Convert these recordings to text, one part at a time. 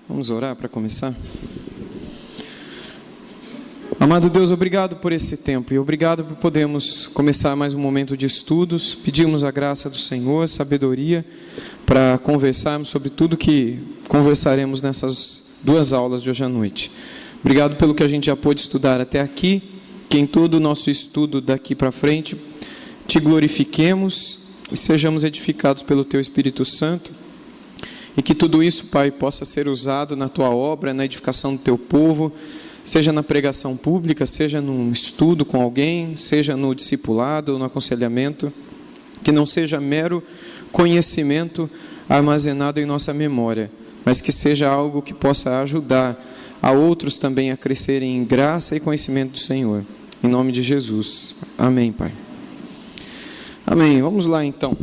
Vamos orar para começar? Amado Deus, obrigado por esse tempo e obrigado por podermos começar mais um momento de estudos. Pedimos a graça do Senhor, sabedoria, para conversarmos sobre tudo que conversaremos nessas 2 aulas de hoje à noite. Obrigado pelo que a gente já pôde estudar até aqui, que em todo o nosso estudo daqui para frente, te glorifiquemos e sejamos edificados pelo Teu Espírito Santo. E que tudo isso, Pai, possa ser usado na Tua obra, na edificação do Teu povo, seja na pregação pública, seja num estudo com alguém, seja no discipulado, no aconselhamento, que não seja mero conhecimento armazenado em nossa memória, mas que seja algo que possa ajudar a outros também a crescerem em graça e conhecimento do Senhor. Em nome de Jesus. Amém, Pai. Amém. Vamos lá, então.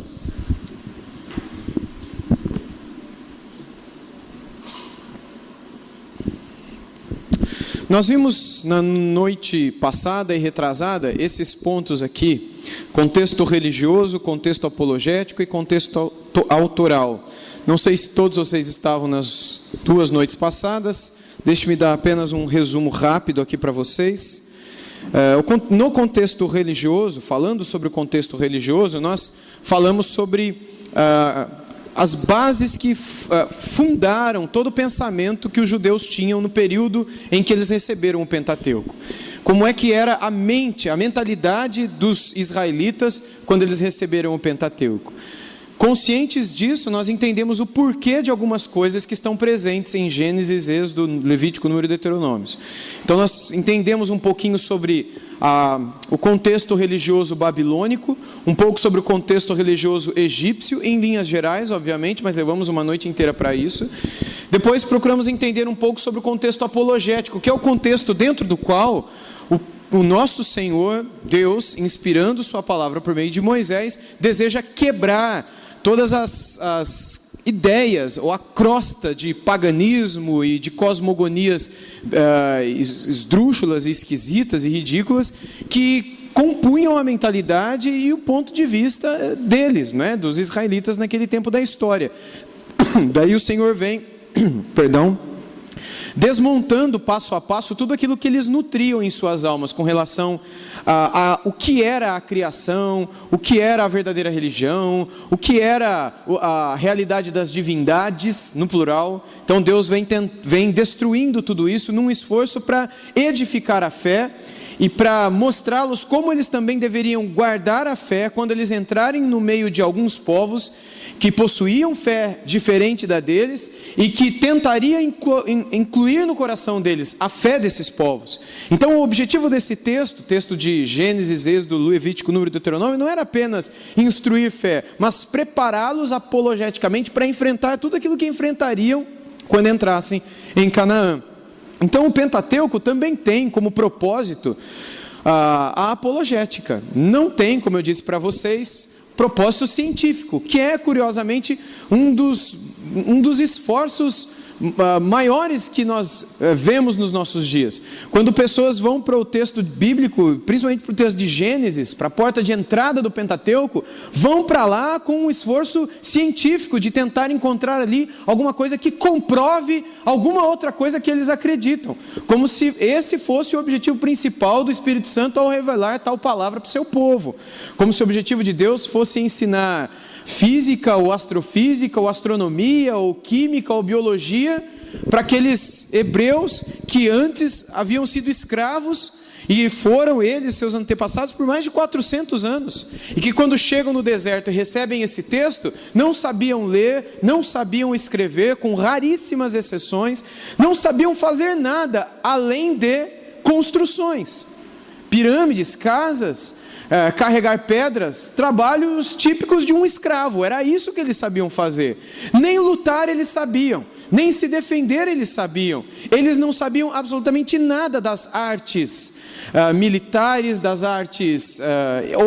Nós vimos na noite passada e retrasada esses pontos aqui, contexto religioso, contexto apologético e contexto autoral. Não sei se todos vocês estavam nas 2 noites passadas, deixe-me dar apenas um resumo rápido aqui para vocês. No contexto religioso, falando sobre o contexto religioso, nós falamos sobre as bases que fundaram todo o pensamento que os judeus tinham no período em que eles receberam o Pentateuco. Como é que era a mentalidade dos israelitas quando eles receberam o Pentateuco. Conscientes disso, nós entendemos o porquê de algumas coisas que estão presentes em Gênesis, Êxodo, Levítico, Número e Deuteronômio. Então nós entendemos um pouquinho sobre o contexto religioso babilônico, um pouco sobre o contexto religioso egípcio, em linhas gerais, obviamente, mas levamos uma noite inteira para isso. Depois procuramos entender um pouco sobre o contexto apologético, que é o contexto dentro do qual o nosso Senhor, Deus, inspirando sua palavra por meio de Moisés, deseja quebrar todas as ideias, ou a crosta de paganismo e de cosmogonias esdrúxulas, esquisitas e ridículas, que compunham a mentalidade e o ponto de vista deles, né, dos israelitas naquele tempo da história. Daí o Senhor vem, desmontando passo a passo tudo aquilo que eles nutriam em suas almas com relação a o que era a criação, o que era a verdadeira religião, o que era a realidade das divindades, no plural. Então Deus vem destruindo tudo isso num esforço para edificar a fé e para mostrá-los como eles também deveriam guardar a fé quando eles entrarem no meio de alguns povos que possuíam fé diferente da deles e que tentaria incluir no coração deles a fé desses povos. Então o objetivo desse texto de Gênesis, Êxodo, Levítico, Número e Deuteronômio, não era apenas instruir fé, mas prepará-los apologeticamente para enfrentar tudo aquilo que enfrentariam quando entrassem em Canaã. Então o Pentateuco também tem como propósito a apologética. Não tem, como eu disse para vocês, propósito científico, que é, curiosamente, um dos esforços maiores que nós vemos nos nossos dias. Quando pessoas vão para o texto bíblico, principalmente para o texto de Gênesis, para a porta de entrada do Pentateuco, vão para lá com um esforço científico de tentar encontrar ali alguma coisa que comprove alguma outra coisa que eles acreditam, como se esse fosse o objetivo principal do Espírito Santo ao revelar tal palavra para o seu povo, como se o objetivo de Deus fosse ensinar física ou astrofísica ou astronomia ou química ou biologia para aqueles hebreus que antes haviam sido escravos e foram eles, seus antepassados, por mais de 400 anos, e que quando chegam no deserto e recebem esse texto, não sabiam ler, não sabiam escrever, com raríssimas exceções, não sabiam fazer nada além de construções, pirâmides, casas, carregar pedras, trabalhos típicos de um escravo. Era isso que eles sabiam fazer. Nem lutar eles sabiam, nem se defender eles sabiam. Eles não sabiam absolutamente nada das artes militares, das artes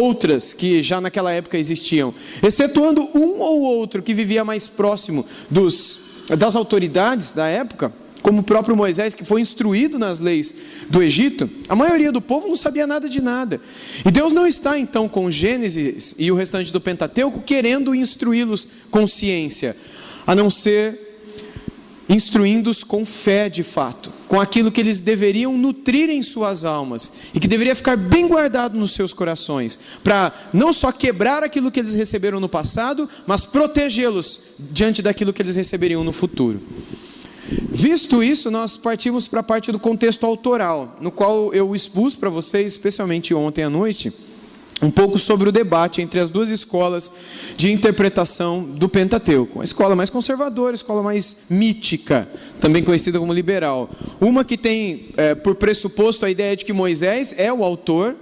outras que já naquela época existiam, excetuando um ou outro que vivia mais próximo das autoridades da época, como o próprio Moisés, que foi instruído nas leis do Egito. A maioria do povo não sabia nada de nada. E Deus não está então com Gênesis e o restante do Pentateuco querendo instruí-los com ciência, a não ser instruindo-os com fé de fato, com aquilo que eles deveriam nutrir em suas almas, e que deveria ficar bem guardado nos seus corações, para não só quebrar aquilo que eles receberam no passado, mas protegê-los diante daquilo que eles receberiam no futuro. Visto isso, nós partimos para a parte do contexto autoral, no qual eu expus para vocês, especialmente ontem à noite, um pouco sobre o debate entre as duas escolas de interpretação do Pentateuco. A escola mais conservadora, a escola mais mítica, também conhecida como liberal. Uma que tem por pressuposto a ideia de que Moisés é o autor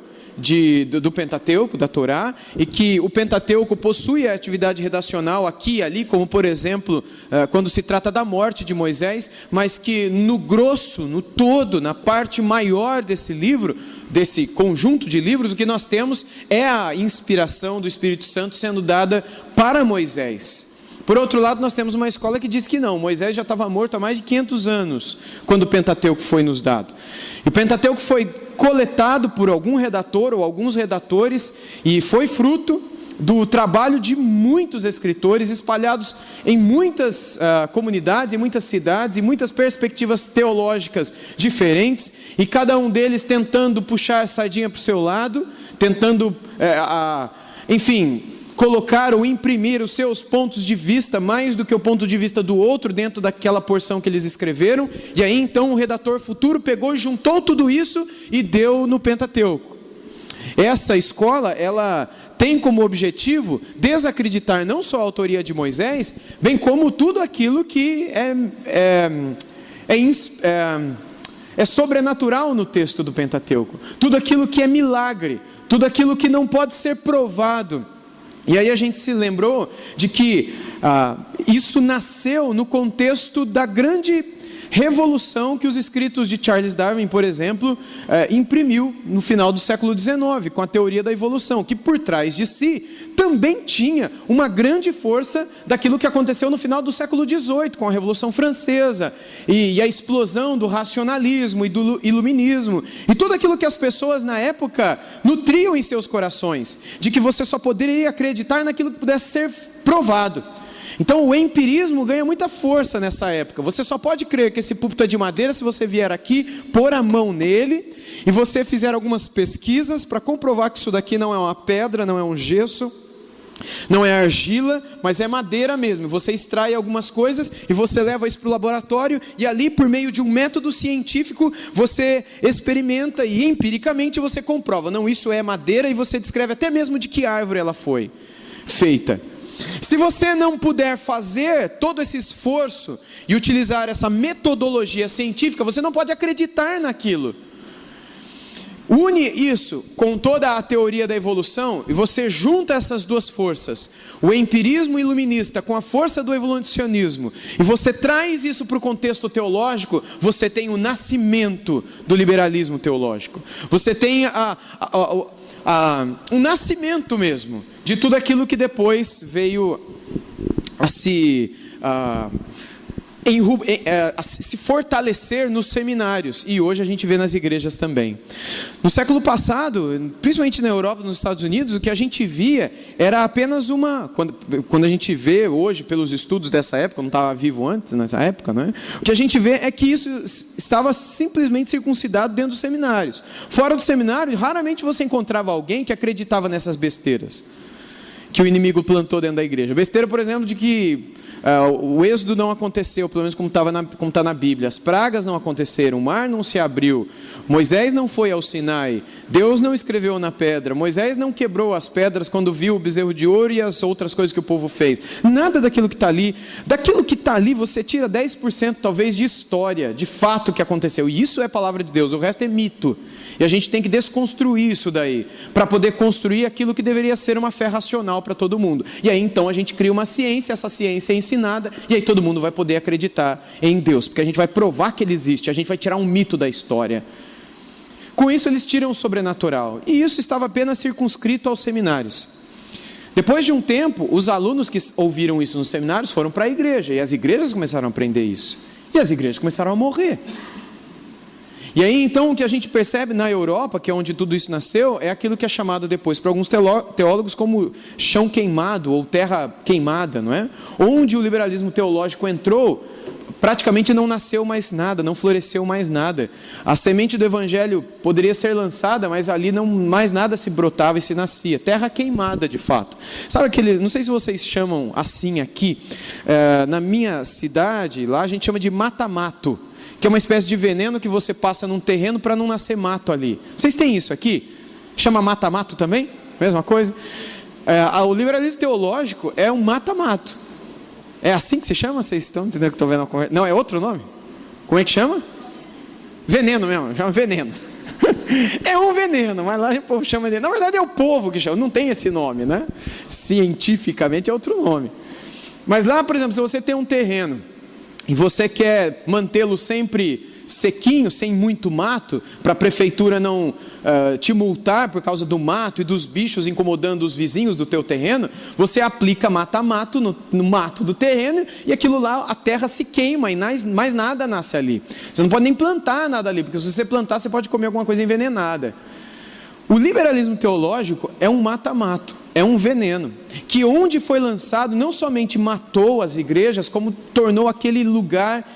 do Pentateuco, da Torá, e que o Pentateuco possui a atividade redacional aqui e ali, como por exemplo, quando se trata da morte de Moisés, mas que no grosso, no todo, na parte maior desse livro, desse conjunto de livros, o que nós temos é a inspiração do Espírito Santo sendo dada para Moisés. Por outro lado, nós temos uma escola que diz que não, Moisés já estava morto há mais de 500 anos, quando o Pentateuco foi nos dado. E o Pentateuco foi coletado por algum redator ou alguns redatores, e foi fruto do trabalho de muitos escritores espalhados em muitas comunidades, em muitas cidades, em muitas perspectivas teológicas diferentes, e cada um deles tentando puxar a sardinha para o seu lado, tentando, colocar ou imprimir os seus pontos de vista mais do que o ponto de vista do outro dentro daquela porção que eles escreveram, e aí então o redator futuro pegou e juntou tudo isso e deu no Pentateuco. Essa escola, ela tem como objetivo desacreditar não só a autoria de Moisés, bem como tudo aquilo que é sobrenatural no texto do Pentateuco, tudo aquilo que é milagre, tudo aquilo que não pode ser provado. E aí a gente se lembrou de que isso nasceu no contexto da grande revolução que os escritos de Charles Darwin, por exemplo, imprimiu no final do século XIX, com a teoria da evolução, que por trás de si também tinha uma grande força daquilo que aconteceu no final do século XVIII, com a Revolução Francesa, e a explosão do racionalismo e do iluminismo, e tudo aquilo que as pessoas na época nutriam em seus corações, de que você só poderia acreditar naquilo que pudesse ser provado. Então o empirismo ganha muita força nessa época. Você só pode crer que esse púlpito é de madeira se você vier aqui, pôr a mão nele, e você fizer algumas pesquisas para comprovar que isso daqui não é uma pedra, não é um gesso, não é argila, mas é madeira mesmo. Você extrai algumas coisas e você leva isso para o laboratório, e ali por meio de um método científico você experimenta e empiricamente você comprova, não, isso é madeira, e você descreve até mesmo de que árvore ela foi feita. Se você não puder fazer todo esse esforço e utilizar essa metodologia científica, você não pode acreditar naquilo. Une isso com toda a teoria da evolução e você junta essas duas forças, o empirismo iluminista com a força do evolucionismo, e você traz isso para o contexto teológico, você tem o nascimento do liberalismo teológico. Você tem um nascimento mesmo de tudo aquilo que depois veio a se fortalecer nos seminários, e hoje a gente vê nas igrejas também. No século passado, principalmente na Europa, nos Estados Unidos, o que a gente via era apenas quando a gente vê hoje pelos estudos dessa época, eu não estava vivo antes nessa época, não é? O que a gente vê é que isso estava simplesmente circuncidado dentro dos seminários. Fora do seminário, raramente você encontrava alguém que acreditava nessas besteiras que o inimigo plantou dentro da igreja. Besteira, por exemplo, de que o êxodo não aconteceu, pelo menos como está na Bíblia. As pragas não aconteceram, o mar não se abriu, Moisés não foi ao Sinai, Deus não escreveu na pedra, Moisés não quebrou as pedras quando viu o bezerro de ouro e as outras coisas que o povo fez. Nada daquilo que está ali. Daquilo que está ali você tira 10% talvez de história, de fato que aconteceu. E isso é palavra de Deus, o resto é mito. E a gente tem que desconstruir isso daí, para poder construir aquilo que deveria ser uma fé racional para todo mundo. E aí então a gente cria uma ciência, essa ciência é ensinada, e aí todo mundo vai poder acreditar em Deus, porque a gente vai provar que Ele existe, a gente vai tirar um mito da história. Com isso eles tiram o sobrenatural, e isso estava apenas circunscrito aos seminários. Depois de um tempo, os alunos que ouviram isso nos seminários foram para a igreja, e as igrejas começaram a aprender isso, e as igrejas começaram a morrer. E aí então o que a gente percebe na Europa, que é onde tudo isso nasceu, é aquilo que é chamado depois por alguns teólogos como chão queimado ou terra queimada, não é? Onde o liberalismo teológico entrou praticamente não nasceu mais nada, não floresceu mais nada. A semente do evangelho poderia ser lançada, mas ali não mais nada se brotava e se nascia. Terra queimada, de fato. Sabe aquele, não sei se vocês chamam assim aqui, na minha cidade, lá a gente chama de mata-mato, que é uma espécie de veneno que você passa num terreno para não nascer mato ali. Vocês têm isso aqui? Chama mata-mato também? Mesma coisa? O liberalismo teológico é um mata-mato. É assim que se chama? Vocês estão entendendo que estou vendo a conversa? Não, é outro nome? Como é que chama? Veneno mesmo, chama veneno. É um veneno, mas lá o povo chama de... Na verdade é o povo que chama, não tem esse nome, né? Cientificamente é outro nome. Mas lá, por exemplo, se você tem um terreno e você quer mantê-lo sempre sequinho, sem muito mato, para a prefeitura não te multar por causa do mato e dos bichos incomodando os vizinhos do teu terreno, você aplica mata-mato no mato do terreno e aquilo lá, a terra se queima e mais nada nasce ali. Você não pode nem plantar nada ali, porque se você plantar, você pode comer alguma coisa envenenada. O liberalismo teológico é um mata-mato, é um veneno, que onde foi lançado não somente matou as igrejas, como tornou aquele lugar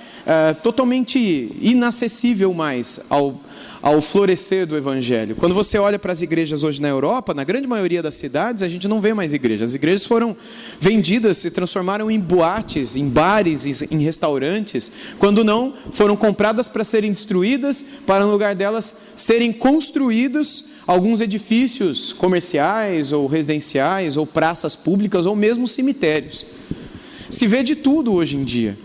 totalmente inacessível mais ao florescer do evangelho. Quando você olha para as igrejas hoje na Europa, na grande maioria das cidades, a gente não vê mais igrejas. As igrejas foram vendidas, se transformaram em boates, em bares, em restaurantes, quando não, foram compradas para serem destruídas, para no lugar delas serem construídos alguns edifícios comerciais, ou residenciais, ou praças públicas, ou mesmo cemitérios. Se vê de tudo hoje em dia.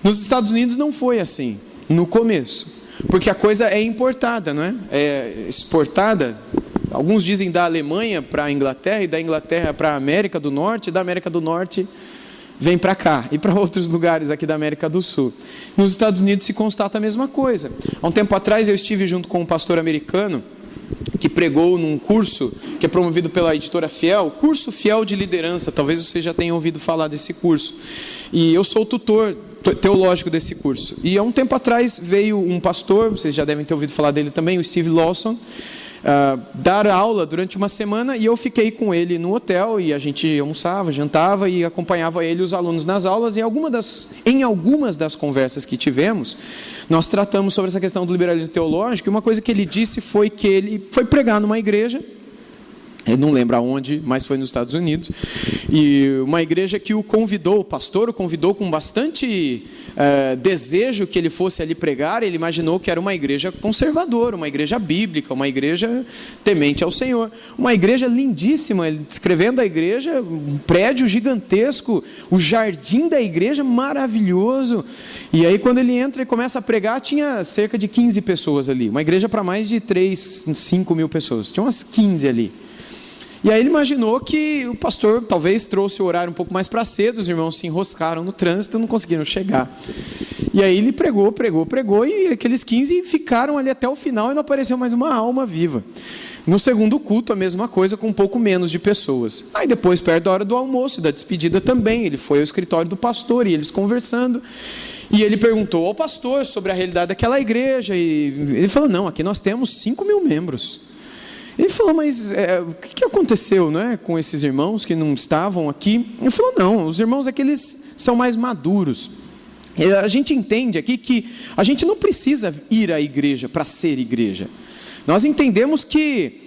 Nos Estados Unidos não foi assim, no começo, porque a coisa é importada, não é? É exportada, alguns dizem da Alemanha para a Inglaterra, e da Inglaterra para a América do Norte, e da América do Norte vem para cá, e para outros lugares aqui da América do Sul. Nos Estados Unidos se constata a mesma coisa. Há um tempo atrás eu estive junto com um pastor americano, que pregou num curso que é promovido pela editora Fiel, curso Fiel de Liderança, talvez você já tenha ouvido falar desse curso, e eu sou o tutor teológico desse curso, e há um tempo atrás veio um pastor, vocês já devem ter ouvido falar dele também, o Steve Lawson, dar aula durante uma semana, e eu fiquei com ele no hotel, e a gente almoçava, jantava, e acompanhava ele e os alunos nas aulas, e em algumas das conversas que tivemos, nós tratamos sobre essa questão do liberalismo teológico, e uma coisa que ele disse foi que ele foi pregar numa igreja, eu não lembro aonde, mas foi nos Estados Unidos, e uma igreja que o pastor o convidou com bastante desejo que ele fosse ali pregar. Ele imaginou que era uma igreja conservadora, uma igreja bíblica, uma igreja temente ao Senhor, uma igreja lindíssima, ele descrevendo a igreja, um prédio gigantesco, o jardim da igreja maravilhoso, e aí quando ele entra e começa a pregar, tinha cerca de 15 pessoas ali, uma igreja para mais de 5 mil pessoas, tinha umas 15 ali. E aí ele imaginou que o pastor talvez trouxe o horário um pouco mais para cedo, os irmãos se enroscaram no trânsito, não conseguiram chegar. E aí ele pregou, e aqueles 15 ficaram ali até o final e não apareceu mais uma alma viva. No segundo culto, a mesma coisa, com um pouco menos de pessoas. Aí depois, perto da hora do almoço, da despedida também, ele foi ao escritório do pastor, e eles conversando, e ele perguntou ao pastor sobre a realidade daquela igreja, e ele falou, não, aqui nós temos 5 mil membros. Ele falou, mas o que aconteceu, não é, com esses irmãos que não estavam aqui? Ele falou, não, os irmãos aqueles são mais maduros. A gente entende aqui que a gente não precisa ir à igreja para ser igreja. Nós entendemos que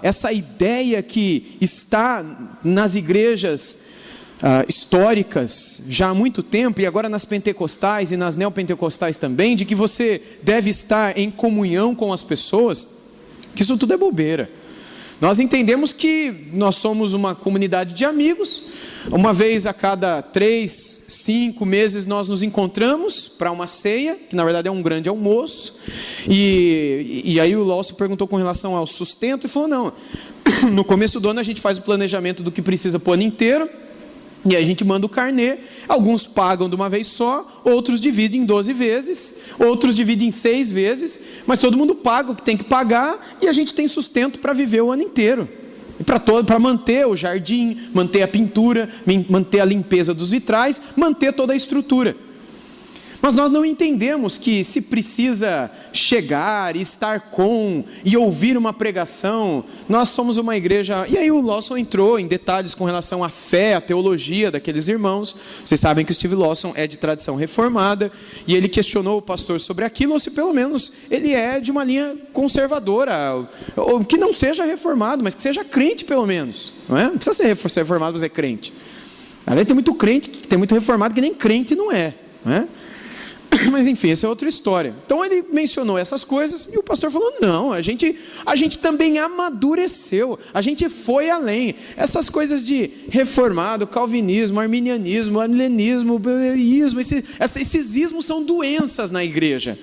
essa ideia que está nas igrejas históricas já há muito tempo, e agora nas pentecostais e nas neopentecostais também, de que você deve estar em comunhão com as pessoas, que isso tudo é bobeira. Nós entendemos que nós somos uma comunidade de amigos, uma vez a cada 3, 5 meses nós nos encontramos para uma ceia, que na verdade é um grande almoço, e aí o Lawson perguntou com relação ao sustento, e falou, não, no começo do ano a gente faz o planejamento do que precisa para o ano inteiro, e aí a gente manda o carnê, alguns pagam de uma vez só, outros dividem em 12 vezes, outros dividem em 6 vezes, mas todo mundo paga o que tem que pagar, e a gente tem sustento para viver o ano inteiro, para manter o jardim, manter a pintura, manter a limpeza dos vitrais, manter toda a estrutura. Mas nós não entendemos que se precisa chegar e estar com e ouvir uma pregação. Nós somos uma igreja... E aí o Lawson entrou em detalhes com relação à fé, à teologia daqueles irmãos. Vocês sabem que o Steve Lawson é de tradição reformada, e ele questionou o pastor sobre aquilo, ou se pelo menos ele é de uma linha conservadora, ou que não seja reformado, mas que seja crente pelo menos. Não é? Não precisa ser reformado, mas é crente. Aliás, tem muito crente, tem muito reformado que nem crente não é. Não é? Mas enfim, essa é outra história. Então ele mencionou essas coisas e o pastor falou, não, a gente também amadureceu, a gente foi além. Essas coisas de reformado, calvinismo, arminianismo, milenismo, esses ismos são doenças na igreja.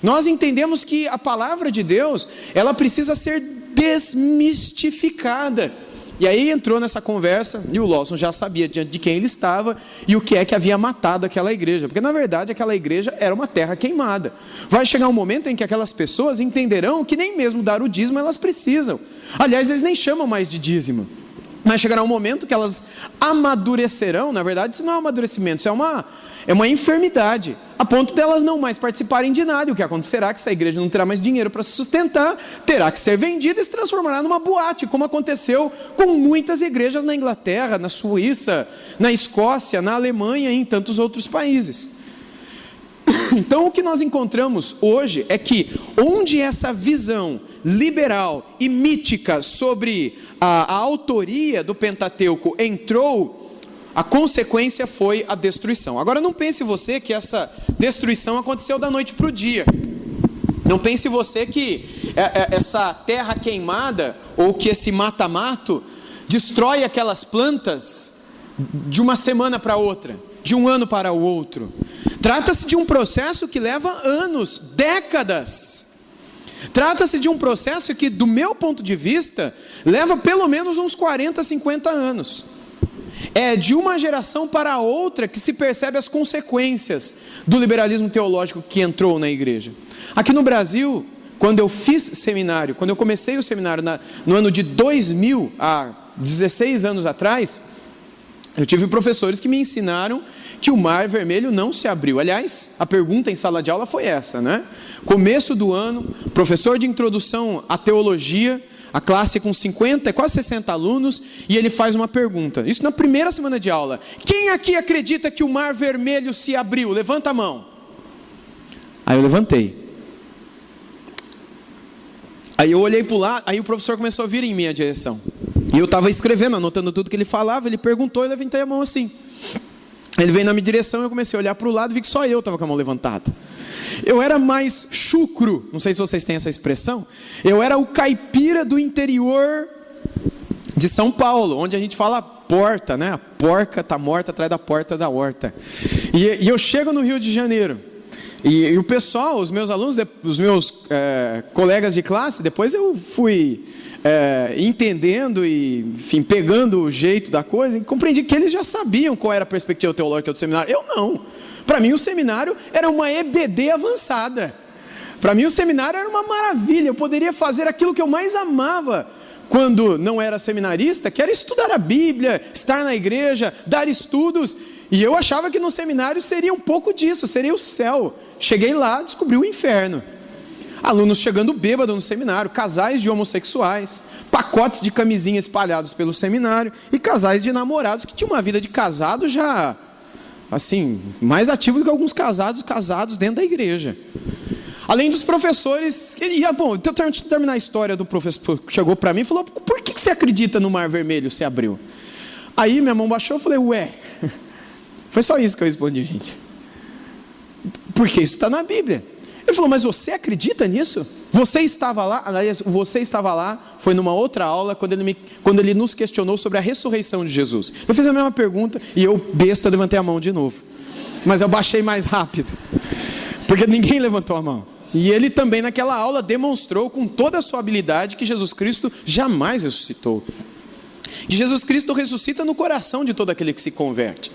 Nós entendemos que a palavra de Deus, ela precisa ser desmistificada. E aí entrou nessa conversa, e o Lawson já sabia diante de quem ele estava e o que é que havia matado aquela igreja, porque na verdade aquela igreja era uma terra queimada. Vai chegar um momento em que aquelas pessoas entenderão que nem mesmo dar o dízimo elas precisam. Aliás, eles nem chamam mais de dízimo, mas chegará um momento que elas amadurecerão. Na verdade isso não é um amadurecimento, isso é uma enfermidade, a ponto delas não mais participarem de nada. O que acontecerá é que essa igreja não terá mais dinheiro para se sustentar, terá que ser vendida e se transformará numa boate, como aconteceu com muitas igrejas na Inglaterra, na Suíça, na Escócia, na Alemanha e em tantos outros países. Então o que nós encontramos hoje é que onde essa visão liberal e mítica sobre a autoria do Pentateuco entrou, a consequência foi a destruição. Agora não pense você que essa destruição aconteceu da noite para o dia. Não pense você que essa terra queimada, ou que esse mata-mato, destrói aquelas plantas de uma semana para outra, de um ano para o outro. Trata-se de um processo que leva anos, décadas. Trata-se de um processo que, do meu ponto de vista, leva pelo menos uns 40, 50 anos. É de uma geração para a outra que se percebe as consequências do liberalismo teológico que entrou na igreja. Aqui no Brasil, quando eu fiz seminário, quando eu comecei o seminário no ano de 2000, há 16 anos atrás, eu tive professores que me ensinaram que o Mar Vermelho não se abriu. Aliás, a pergunta em sala de aula foi essa, né? Começo do ano, professor de introdução à teologia, a classe com 50, quase 60 alunos, e ele faz uma pergunta. Isso na primeira semana de aula. Quem aqui acredita que o Mar Vermelho se abriu? Levanta a mão. Aí eu levantei. Aí eu olhei para o lado, aí o professor começou a vir em minha direção. E eu estava escrevendo, anotando tudo que ele falava, ele perguntou e eu levantei a mão assim. Ele veio na minha direção, eu comecei a olhar para o lado e vi que só eu estava com a mão levantada. Eu era mais chucro, não sei se vocês têm essa expressão, eu era o caipira do interior de São Paulo, onde a gente fala porta, né? A porca está morta atrás da porta da horta. E eu chego no Rio de Janeiro, e o pessoal, os meus alunos, os meus colegas de classe, depois eu fui entendendo e, enfim, pegando o jeito da coisa, e compreendi que eles já sabiam qual era a perspectiva teológica do seminário. Eu não. Para mim o seminário era uma EBD avançada. Para mim o seminário era uma maravilha. Eu poderia fazer aquilo que eu mais amava quando não era seminarista, que era estudar a Bíblia, estar na igreja, dar estudos. E eu achava que no seminário seria um pouco disso, seria o céu. Cheguei lá, descobri o inferno. Alunos chegando bêbados no seminário, casais de homossexuais, pacotes de camisinha espalhados pelo seminário e casais de namorados que tinham uma vida de casado já, assim, mais ativo do que alguns casados dentro da igreja. Além dos professores, bom, deixa eu terminar a história do professor que chegou para mim e falou, por que você acredita no Mar Vermelho se abriu? Aí minha mão baixou e falei, foi só isso que eu respondi, gente. Porque isso está na Bíblia. Ele falou, mas você acredita nisso? Você estava lá? Aliás, você estava lá, foi numa outra aula, quando ele nos questionou sobre a ressurreição de Jesus. Eu fiz a mesma pergunta e eu, besta, levantei a mão de novo. Mas eu baixei mais rápido, porque ninguém levantou a mão. E ele também naquela aula demonstrou com toda a sua habilidade que Jesus Cristo jamais ressuscitou. Que Jesus Cristo ressuscita no coração de todo aquele que se converte.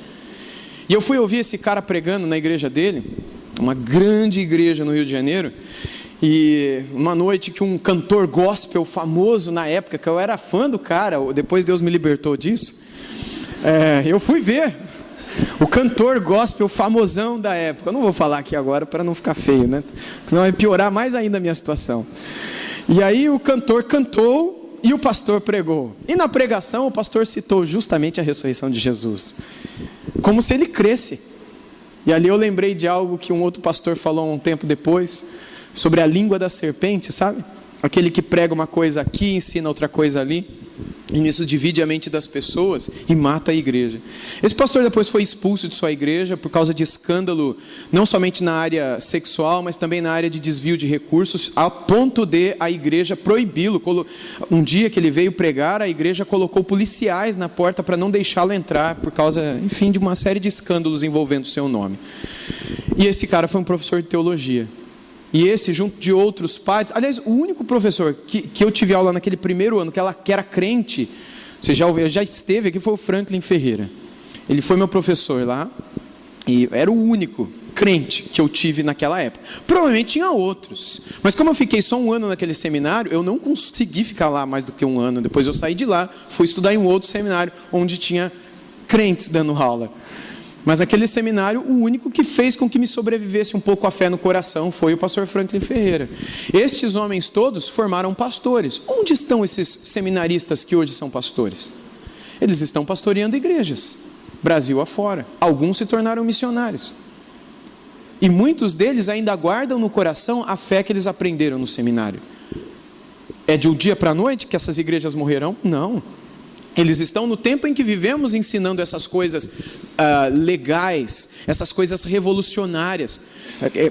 E eu fui ouvir esse cara pregando na igreja dele, uma grande igreja no Rio de Janeiro, e uma noite que um cantor gospel famoso na época, que eu era fã do cara, depois Deus me libertou disso, eu fui ver O cantor gospel famosão da época. Eu não vou falar aqui agora para não ficar feio, né? Senão vai piorar mais ainda a minha situação. E aí o cantor cantou e o pastor pregou. E na pregação o pastor citou justamente a ressurreição de Jesus, como se ele cresce. E ali eu lembrei de algo que um outro pastor falou um tempo depois, sobre a língua da serpente, sabe? Aquele que prega uma coisa aqui, ensina outra coisa ali, e nisso divide a mente das pessoas e mata a igreja. Esse pastor depois foi expulso de sua igreja por causa de escândalo, não somente na área sexual, mas também na área de desvio de recursos, a ponto de a igreja proibi-lo. Um dia que ele veio pregar, a igreja colocou policiais na porta para não deixá-lo entrar, por causa, enfim, de uma série de escândalos envolvendo o seu nome. E esse cara foi um professor de teologia. E esse, junto de outros padres, aliás, o único professor que eu tive aula naquele primeiro ano, que era crente, você já esteve aqui, foi o Franklin Ferreira. Ele foi meu professor lá, e era o único crente que eu tive naquela época. Provavelmente tinha outros, mas como eu fiquei só um ano naquele seminário, eu não consegui ficar lá mais do que um ano. Depois eu saí de lá, fui estudar em um outro seminário, onde tinha crentes dando aula. Mas naquele seminário, o único que fez com que me sobrevivesse um pouco a fé no coração foi o pastor Franklin Ferreira. Estes homens todos formaram pastores. Onde estão esses seminaristas que hoje são pastores? Eles estão pastoreando igrejas, Brasil afora. Alguns se tornaram missionários. E muitos deles ainda guardam no coração a fé que eles aprenderam no seminário. É de um dia para a noite que essas igrejas morrerão? Não. Eles estão no tempo em que vivemos ensinando essas coisas legais, essas coisas revolucionárias,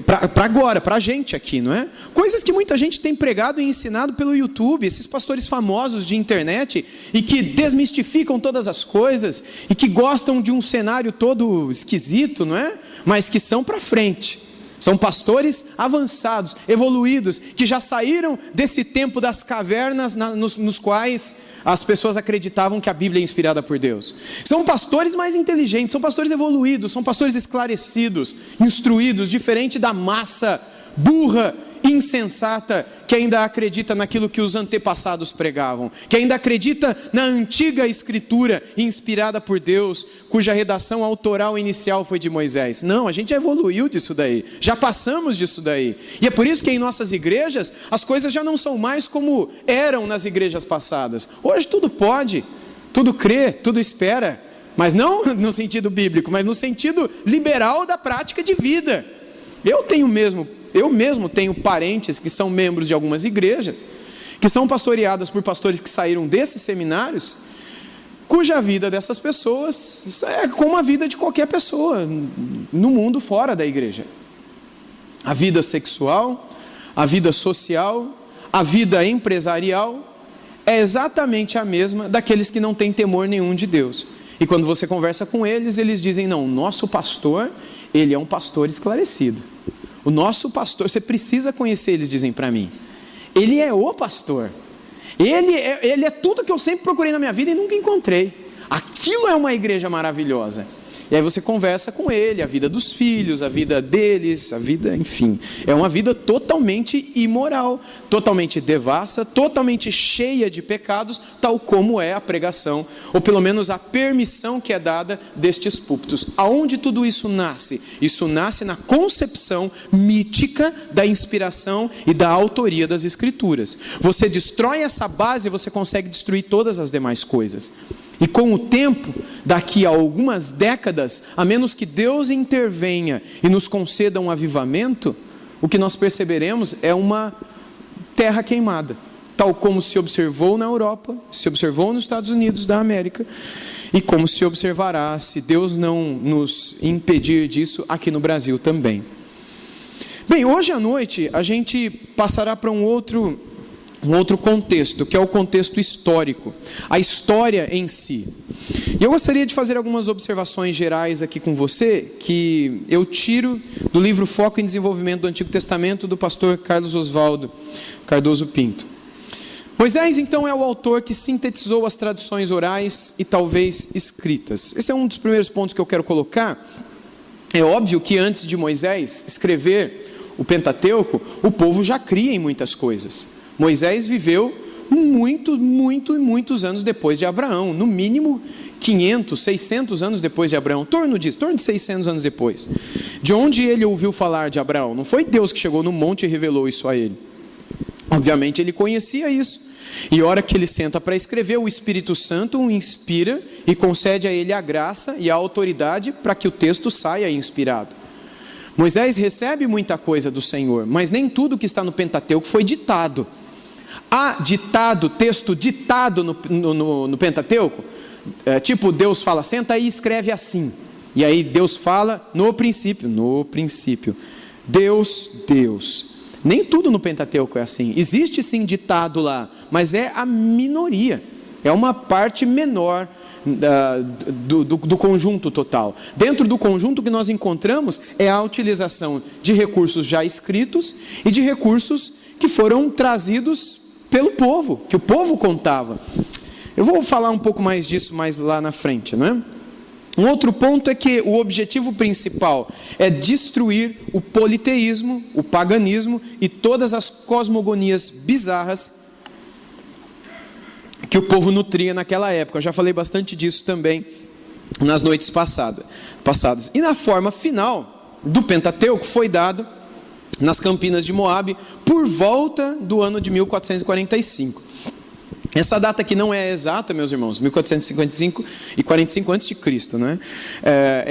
para agora, para a gente aqui, não é? Coisas que muita gente tem pregado e ensinado pelo YouTube, esses pastores famosos de internet, e que desmistificam todas as coisas, e que gostam de um cenário todo esquisito, não é? Mas que são para frente. São pastores avançados, evoluídos, que já saíram desse tempo das cavernas nos quais as pessoas acreditavam que a Bíblia é inspirada por Deus. São pastores mais inteligentes, são pastores evoluídos, são pastores esclarecidos, instruídos, diferente da massa burra, insensata, que ainda acredita naquilo que os antepassados pregavam, que ainda acredita na antiga escritura inspirada por Deus, cuja redação autoral inicial foi de Moisés. Não, a gente já evoluiu disso daí, já passamos disso daí, e é por isso que em nossas igrejas as coisas já não são mais como eram nas igrejas passadas. Hoje tudo pode, tudo crê, tudo espera, mas não no sentido bíblico, mas no sentido liberal da prática de vida. Eu mesmo tenho parentes que são membros de algumas igrejas, que são pastoreadas por pastores que saíram desses seminários, cuja vida dessas pessoas é como a vida de qualquer pessoa no mundo fora da igreja. A vida sexual, a vida social, a vida empresarial é exatamente a mesma daqueles que não têm temor nenhum de Deus. E quando você conversa com eles, eles dizem: não, o nosso pastor, ele é um pastor esclarecido. O nosso pastor, você precisa conhecer, eles dizem para mim. Ele é o pastor. Ele é tudo que eu sempre procurei na minha vida e nunca encontrei. Aquilo é uma igreja maravilhosa. E aí você conversa com ele, a vida dos filhos, a vida deles, a vida, enfim. É uma vida totalmente imoral, totalmente devassa, totalmente cheia de pecados, tal como é a pregação, ou pelo menos a permissão que é dada destes púlpitos. Aonde tudo isso nasce? Isso nasce na concepção mítica da inspiração e da autoria das Escrituras. Você destrói essa base, você consegue destruir todas as demais coisas. E com o tempo, daqui a algumas décadas, a menos que Deus intervenha e nos conceda um avivamento, o que nós perceberemos é uma terra queimada, tal como se observou na Europa, se observou nos Estados Unidos da América, e como se observará, se Deus não nos impedir disso, aqui no Brasil também. Bem, hoje à noite a gente passará para um outro contexto, que é o contexto histórico, a história em si. E eu gostaria de fazer algumas observações gerais aqui com você, que eu tiro do livro Foco em Desenvolvimento do Antigo Testamento, do pastor Carlos Oswaldo Cardoso Pinto. Moisés, então, é o autor que sintetizou as tradições orais e talvez escritas. Esse é um dos primeiros pontos que eu quero colocar. É óbvio que antes de Moisés escrever o Pentateuco, o povo já cria em muitas coisas. Moisés viveu muitos anos depois de Abraão, no mínimo 500, 600 anos depois de Abraão, torno de 600 anos depois. De onde ele ouviu falar de Abraão? Não foi Deus que chegou no monte e revelou isso a ele. Obviamente ele conhecia isso. E a hora que ele senta para escrever, o Espírito Santo o inspira e concede a ele a graça e a autoridade para que o texto saia inspirado. Moisés recebe muita coisa do Senhor, mas nem tudo que está no Pentateuco foi ditado. Há ditado, texto ditado no Pentateuco? Tipo, Deus fala, senta aí e escreve assim. E aí Deus fala no princípio. Deus. Nem tudo no Pentateuco é assim. Existe sim ditado lá, mas é a minoria. É uma parte menor do conjunto total. Dentro do conjunto que nós encontramos é a utilização de recursos já escritos e de recursos que foram trazidos pelo povo, que o povo contava. Eu vou falar um pouco mais disso mais lá na frente, não é? Um outro ponto é que o objetivo principal é destruir o politeísmo, o paganismo e todas as cosmogonias bizarras que o povo nutria naquela época. Eu já falei bastante disso também nas noites passadas. E na forma final do Pentateuco foi dado nas Campinas de Moabe por volta do ano de 1445. Essa data aqui não é exata, meus irmãos, 1455 e 45 a.C., né?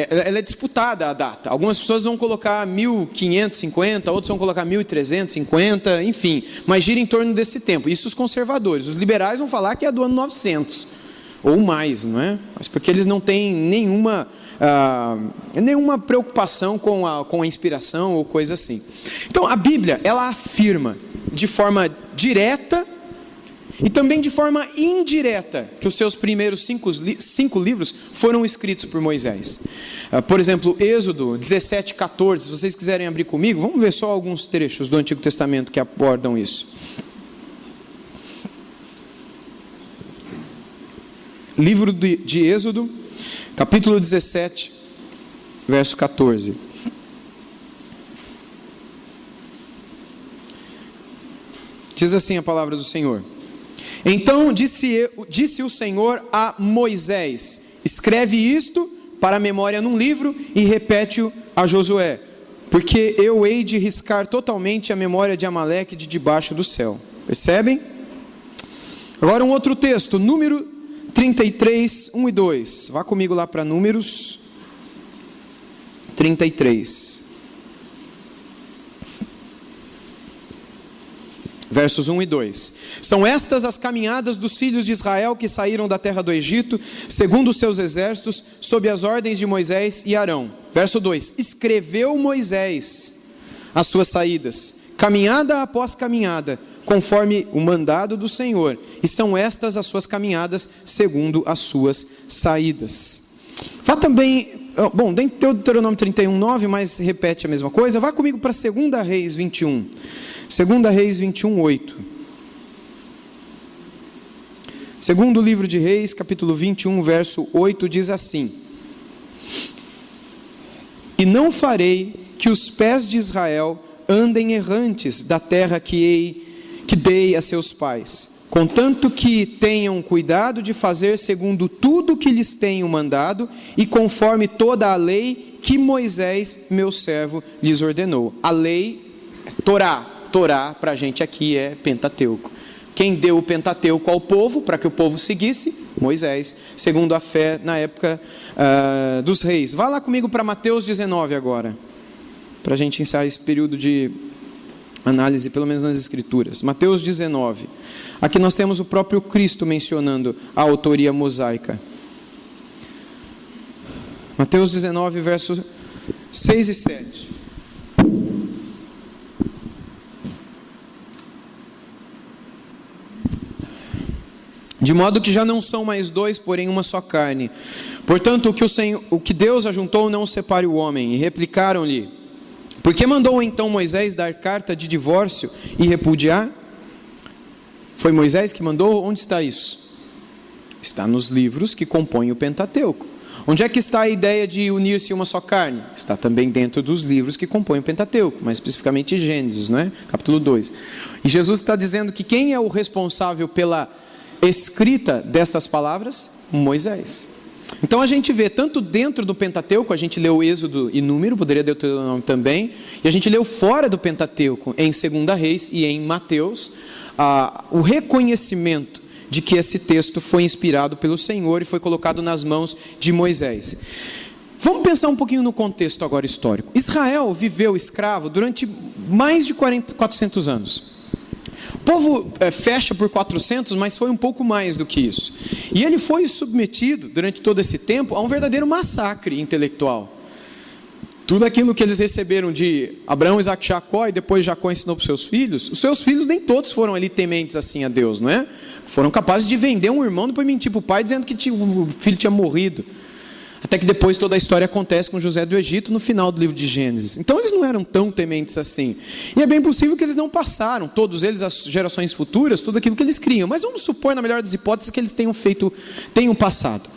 Ela é disputada a data. Algumas pessoas vão colocar 1550, outros vão colocar 1350, enfim, mas gira em torno desse tempo. Isso os conservadores. Os liberais vão falar que é do ano 900, ou mais, não é? Mas porque eles não têm nenhuma preocupação com a inspiração ou coisa assim. Então, a Bíblia, ela afirma de forma direta e também de forma indireta que os seus primeiros cinco livros foram escritos por Moisés. Por exemplo, Êxodo 17:14, se vocês quiserem abrir comigo, vamos ver só alguns trechos do Antigo Testamento que abordam isso. Livro de Êxodo, capítulo 17, verso 14. Diz assim a palavra do Senhor: Então disse o Senhor a Moisés: escreve isto para a memória num livro e repete-o a Josué, porque eu hei de riscar totalmente a memória de Amaleque de debaixo do céu. Percebem? Agora um outro texto, Número 33, 1 e 2. Vá comigo lá para Números 33. Versos 1 e 2. São estas as caminhadas dos filhos de Israel que saíram da terra do Egito, segundo os seus exércitos, sob as ordens de Moisés e Arão. Verso 2. Escreveu Moisés as suas saídas, caminhada após caminhada, conforme o mandado do Senhor. E são estas as suas caminhadas, segundo as suas saídas. Vá também, bom, dentro de Deuteronômio 31, 9, mas repete a mesma coisa. Vá comigo para 2 Reis 21. 2 Reis 21, 8. Segundo livro de Reis, capítulo 21, verso 8, diz assim: E não farei que os pés de Israel andem errantes da terra que dei a seus pais, contanto que tenham cuidado de fazer segundo tudo que lhes tenho mandado e conforme toda a lei que Moisés, meu servo, lhes ordenou. A lei, Torá para a gente aqui é Pentateuco. Quem deu o Pentateuco ao povo, para que o povo seguisse? Moisés, segundo a fé na época dos reis. Vá lá comigo para Mateus 19 agora, para a gente encerrar esse período de análise, pelo menos nas Escrituras. Mateus 19. Aqui nós temos o próprio Cristo mencionando a autoria mosaica. Mateus 19, versos 6 e 7. De modo que já não são mais dois, porém uma só carne. Portanto, o que Deus ajuntou não separe o homem. E replicaram-lhe: Por que mandou então Moisés dar carta de divórcio e repudiar? Foi Moisés que mandou? Onde está isso? Está nos livros que compõem o Pentateuco. Onde é que está a ideia de unir-se em uma só carne? Está também dentro dos livros que compõem o Pentateuco, mais especificamente Gênesis, não é? Capítulo 2. E Jesus está dizendo que quem é o responsável pela escrita destas palavras? Moisés. Então a gente vê tanto dentro do Pentateuco, a gente leu Êxodo e Número, poderia Deuteronômio também, e a gente leu fora do Pentateuco, em 2 Reis e em Mateus, o reconhecimento de que esse texto foi inspirado pelo Senhor e foi colocado nas mãos de Moisés. Vamos pensar um pouquinho no contexto agora histórico. Israel viveu escravo durante mais de 400 anos. O povo fecha por 400, mas foi um pouco mais do que isso. E ele foi submetido, durante todo esse tempo, a um verdadeiro massacre intelectual. Tudo aquilo que eles receberam de Abraão, Isaac e Jacó, e depois Jacó ensinou para os seus filhos nem todos foram ali tementes assim a Deus, não é? Foram capazes de vender um irmão, depois mentir para o pai, dizendo que o filho tinha morrido. Até que depois toda a história acontece com José do Egito, no final do livro de Gênesis. Então eles não eram tão tementes assim. E é bem possível que eles não passaram, todos eles, as gerações futuras, tudo aquilo que eles criam. Mas vamos supor, na melhor das hipóteses, que eles tenham passado.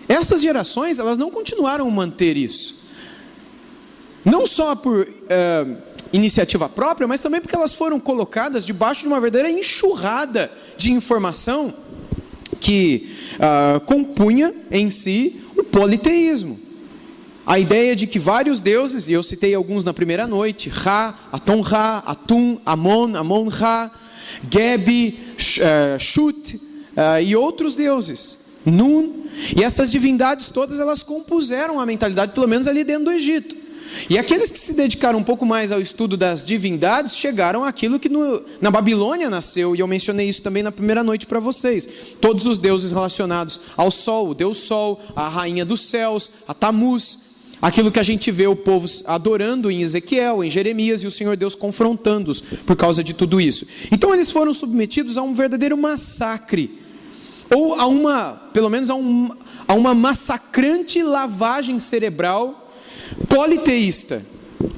Essas gerações, elas não continuaram a manter isso. Não só por iniciativa própria, mas também porque elas foram colocadas debaixo de uma verdadeira enxurrada de informação que compunha em si o politeísmo. A ideia de que vários deuses, e eu citei alguns na primeira noite, Ra, Aton-Ra, Atum, Amon, Amon-Ra, Gebi, Shut e outros deuses, Nun, e essas divindades todas elas compuseram a mentalidade, pelo menos ali dentro do Egito. E aqueles que se dedicaram um pouco mais ao estudo das divindades chegaram àquilo que na Babilônia nasceu, e eu mencionei isso também na primeira noite para vocês. Todos os deuses relacionados ao Sol, o Deus Sol, a Rainha dos Céus, a Tamuz, aquilo que a gente vê o povo adorando em Ezequiel, em Jeremias, e o Senhor Deus confrontando-os por causa de tudo isso. Então eles foram submetidos a um verdadeiro massacre, ou pelo menos a uma massacrante lavagem cerebral politeísta,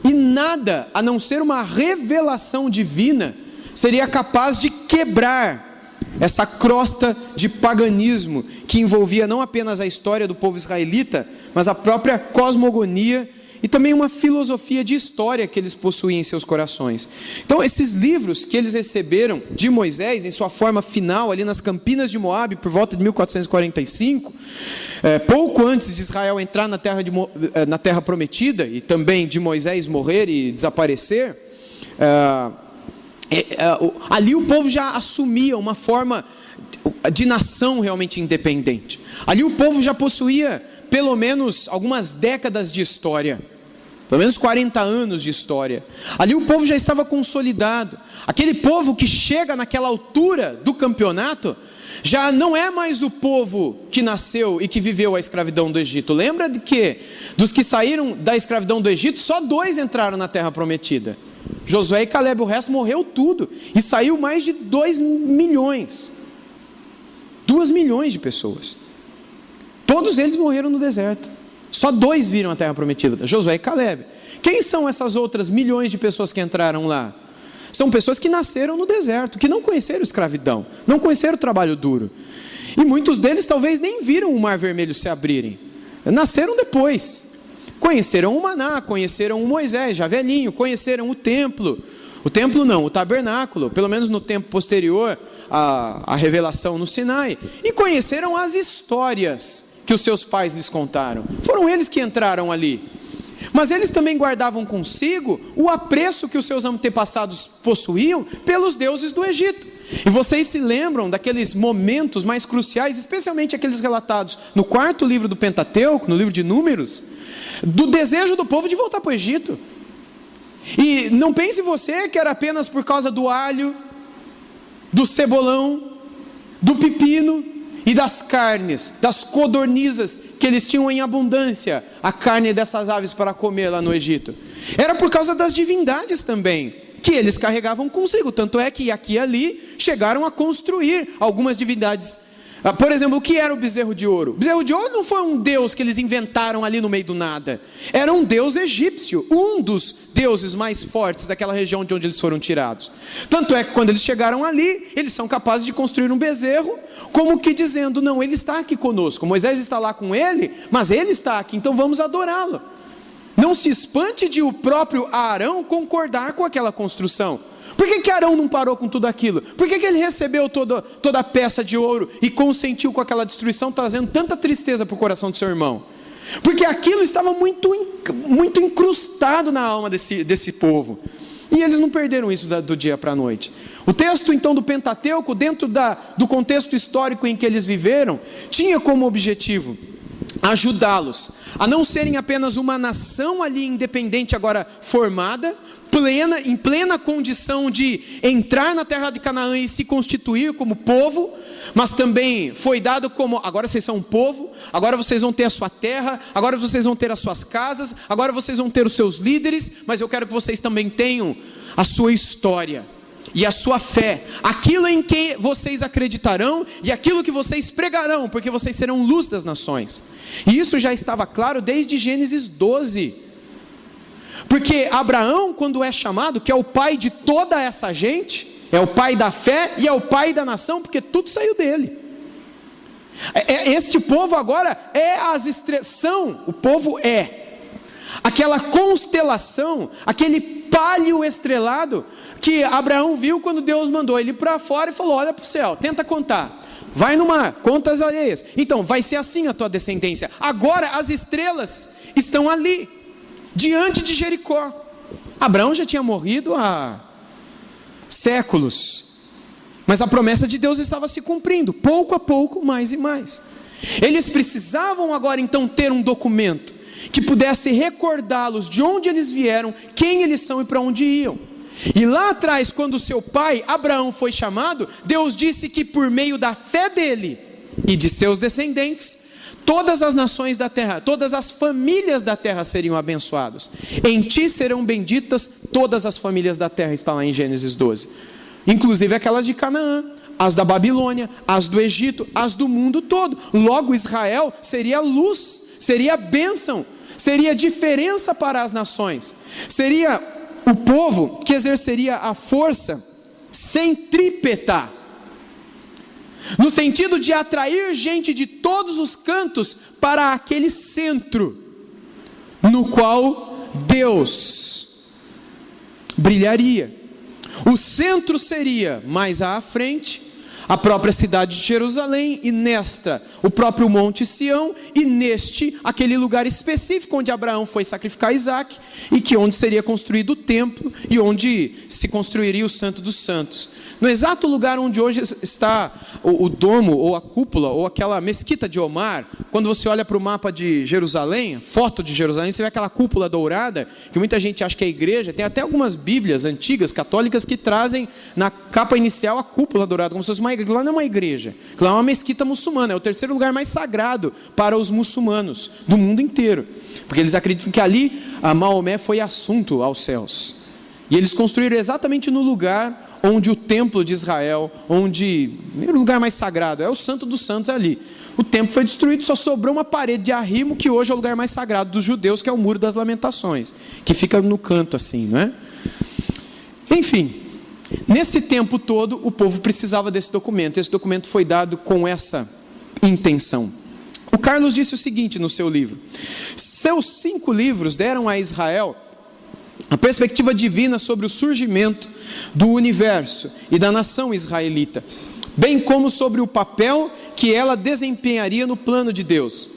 e nada a não ser uma revelação divina seria capaz de quebrar essa crosta de paganismo que envolvia não apenas a história do povo israelita, mas a própria cosmogonia e também uma filosofia de história que eles possuíam em seus corações. Então esses livros que eles receberam de Moisés, em sua forma final, ali nas campinas de Moabe, por volta de 1445, pouco antes de Israel entrar na terra prometida, e também de Moisés morrer e desaparecer, ali o povo já assumia uma forma de nação realmente independente. Ali o povo já possuía pelo menos algumas décadas de história, pelo menos 40 anos de história. Ali o povo já estava consolidado. Aquele povo que chega naquela altura do campeonato já não é mais o povo que nasceu e que viveu a escravidão do Egito. Lembra de que dos que saíram da escravidão do Egito, só 2 entraram na terra prometida, Josué e Caleb. O resto morreu tudo, e saiu mais de 2 milhões, 2 milhões de pessoas. Todos eles morreram no deserto. Só 2 viram a terra prometida, Josué e Caleb. Quem são essas outras milhões de pessoas que entraram lá? São pessoas que nasceram no deserto, que não conheceram escravidão, não conheceram o trabalho duro. E muitos deles talvez nem viram o Mar Vermelho se abrirem. Nasceram depois. Conheceram o maná, conheceram o Moisés, já velhinho, conheceram o templo. O templo não, o tabernáculo, pelo menos no tempo posterior à revelação no Sinai. E conheceram as histórias que os seus pais lhes contaram. Foram eles que entraram ali. Mas eles também guardavam consigo o apreço que os seus antepassados possuíam pelos deuses do Egito. E vocês se lembram daqueles momentos mais cruciais, especialmente aqueles relatados no 4º livro do Pentateuco, no livro de Números, do desejo do povo de voltar para o Egito. E não pense você que era apenas por causa do alho, do cebolão, do pepino e das carnes, das codornizas que eles tinham em abundância, a carne dessas aves para comer lá no Egito. Era por causa das divindades também, que eles carregavam consigo. Tanto é que aqui e ali chegaram a construir algumas divindades Por exemplo, o que era o bezerro de ouro? O bezerro de ouro não foi um deus que eles inventaram ali no meio do nada. Era um deus egípcio, um dos deuses mais fortes daquela região de onde eles foram tirados. Tanto é que quando eles chegaram ali, eles são capazes de construir um bezerro, como que dizendo, não, ele está aqui conosco. Moisés está lá com ele, mas ele está aqui, então vamos adorá-lo. Não se espante de o próprio Arão concordar com aquela construção. Por que Arão não parou com tudo aquilo? Por que ele recebeu toda a peça de ouro e consentiu com aquela destruição, trazendo tanta tristeza para o coração do seu irmão? Porque aquilo estava muito incrustado na alma desse povo. E eles não perderam isso do dia para a noite. O texto então do Pentateuco, dentro do contexto histórico em que eles viveram, tinha como objetivo ajudá-los a não serem apenas uma nação ali independente agora formada, em plena condição de entrar na terra de Canaã e se constituir como povo, mas também foi dado como, agora vocês são um povo, agora vocês vão ter a sua terra, agora vocês vão ter as suas casas, agora vocês vão ter os seus líderes, mas eu quero que vocês também tenham a sua história e a sua fé, aquilo em que vocês acreditarão e aquilo que vocês pregarão, porque vocês serão luz das nações. E isso já estava claro desde Gênesis 12. Porque Abraão, quando é chamado, que é o pai de toda essa gente, é o pai da fé e é o pai da nação, porque tudo saiu dele. Este povo agora o povo é aquela constelação, aquele palio estrelado que Abraão viu quando Deus mandou ele para fora e falou, olha para o céu, tenta contar. Vai no mar, conta as areias. Então, vai ser assim a tua descendência. Agora as estrelas estão ali, diante de Jericó. Abraão já tinha morrido há séculos, mas a promessa de Deus estava se cumprindo, pouco a pouco, mais e mais. Eles precisavam agora então ter um documento que pudesse recordá-los de onde eles vieram, quem eles são e para onde iam. E lá atrás, quando seu pai Abraão foi chamado, Deus disse que por meio da fé dele e de seus descendentes, todas as nações da terra, todas as famílias da terra seriam abençoadas. Em ti serão benditas todas as famílias da terra, está lá em Gênesis 12. Inclusive aquelas de Canaã, as da Babilônia, as do Egito, as do mundo todo. Logo Israel seria luz, seria bênção, seria diferença para as nações. Seria o povo que exerceria a força centrípeta, no sentido de atrair gente de todos os cantos para aquele centro, no qual Deus brilharia. O centro seria mais à frente, a própria cidade de Jerusalém, e nesta, o próprio Monte Sião, e neste, aquele lugar específico onde Abraão foi sacrificar Isaac, e que onde seria construído o templo, e onde se construiria o Santo dos Santos. No exato lugar onde hoje está o domo, ou a cúpula, ou aquela mesquita de Omar, quando você olha para o mapa de Jerusalém, foto de Jerusalém, você vê aquela cúpula dourada, que muita gente acha que é igreja. Tem até algumas bíblias antigas, católicas, que trazem na capa inicial a cúpula dourada, como se fosse uma igreja. Lá não é uma igreja, lá é uma mesquita muçulmana, é o terceiro lugar mais sagrado para os muçulmanos do mundo inteiro, porque eles acreditam que ali Maomé foi assunto aos céus, e eles construíram exatamente no lugar onde o templo de Israel, onde o lugar mais sagrado, é o Santo dos Santos ali. O templo foi destruído, só sobrou uma parede de arrimo, que hoje é o lugar mais sagrado dos judeus, que é o Muro das Lamentações, que fica no canto assim, não é? Enfim, nesse tempo todo, o povo precisava desse documento. Esse documento foi dado com essa intenção. O Carlos disse o seguinte no seu livro: seus 5 livros deram a Israel a perspectiva divina sobre o surgimento do universo e da nação israelita, bem como sobre o papel que ela desempenharia no plano de Deus.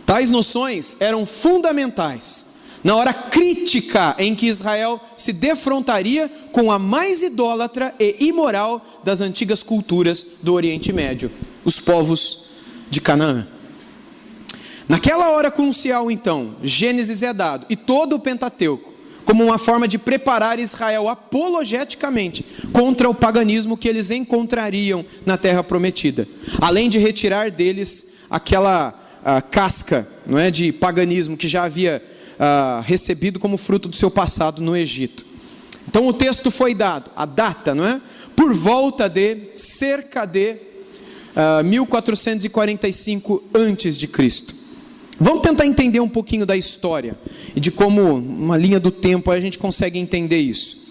Tais noções eram fundamentais na hora crítica em que Israel se defrontaria com a mais idólatra e imoral das antigas culturas do Oriente Médio, os povos de Canaã. Naquela hora crucial, então, Gênesis é dado, e todo o Pentateuco, como uma forma de preparar Israel apologeticamente contra o paganismo que eles encontrariam na Terra Prometida, além de retirar deles aquela casca, não é, de paganismo que já havia recebido como fruto do seu passado no Egito. Então o texto foi dado, a data, não é? Por volta de cerca de 1445 a.C. Vamos tentar entender um pouquinho da história e de como uma linha do tempo a gente consegue entender isso.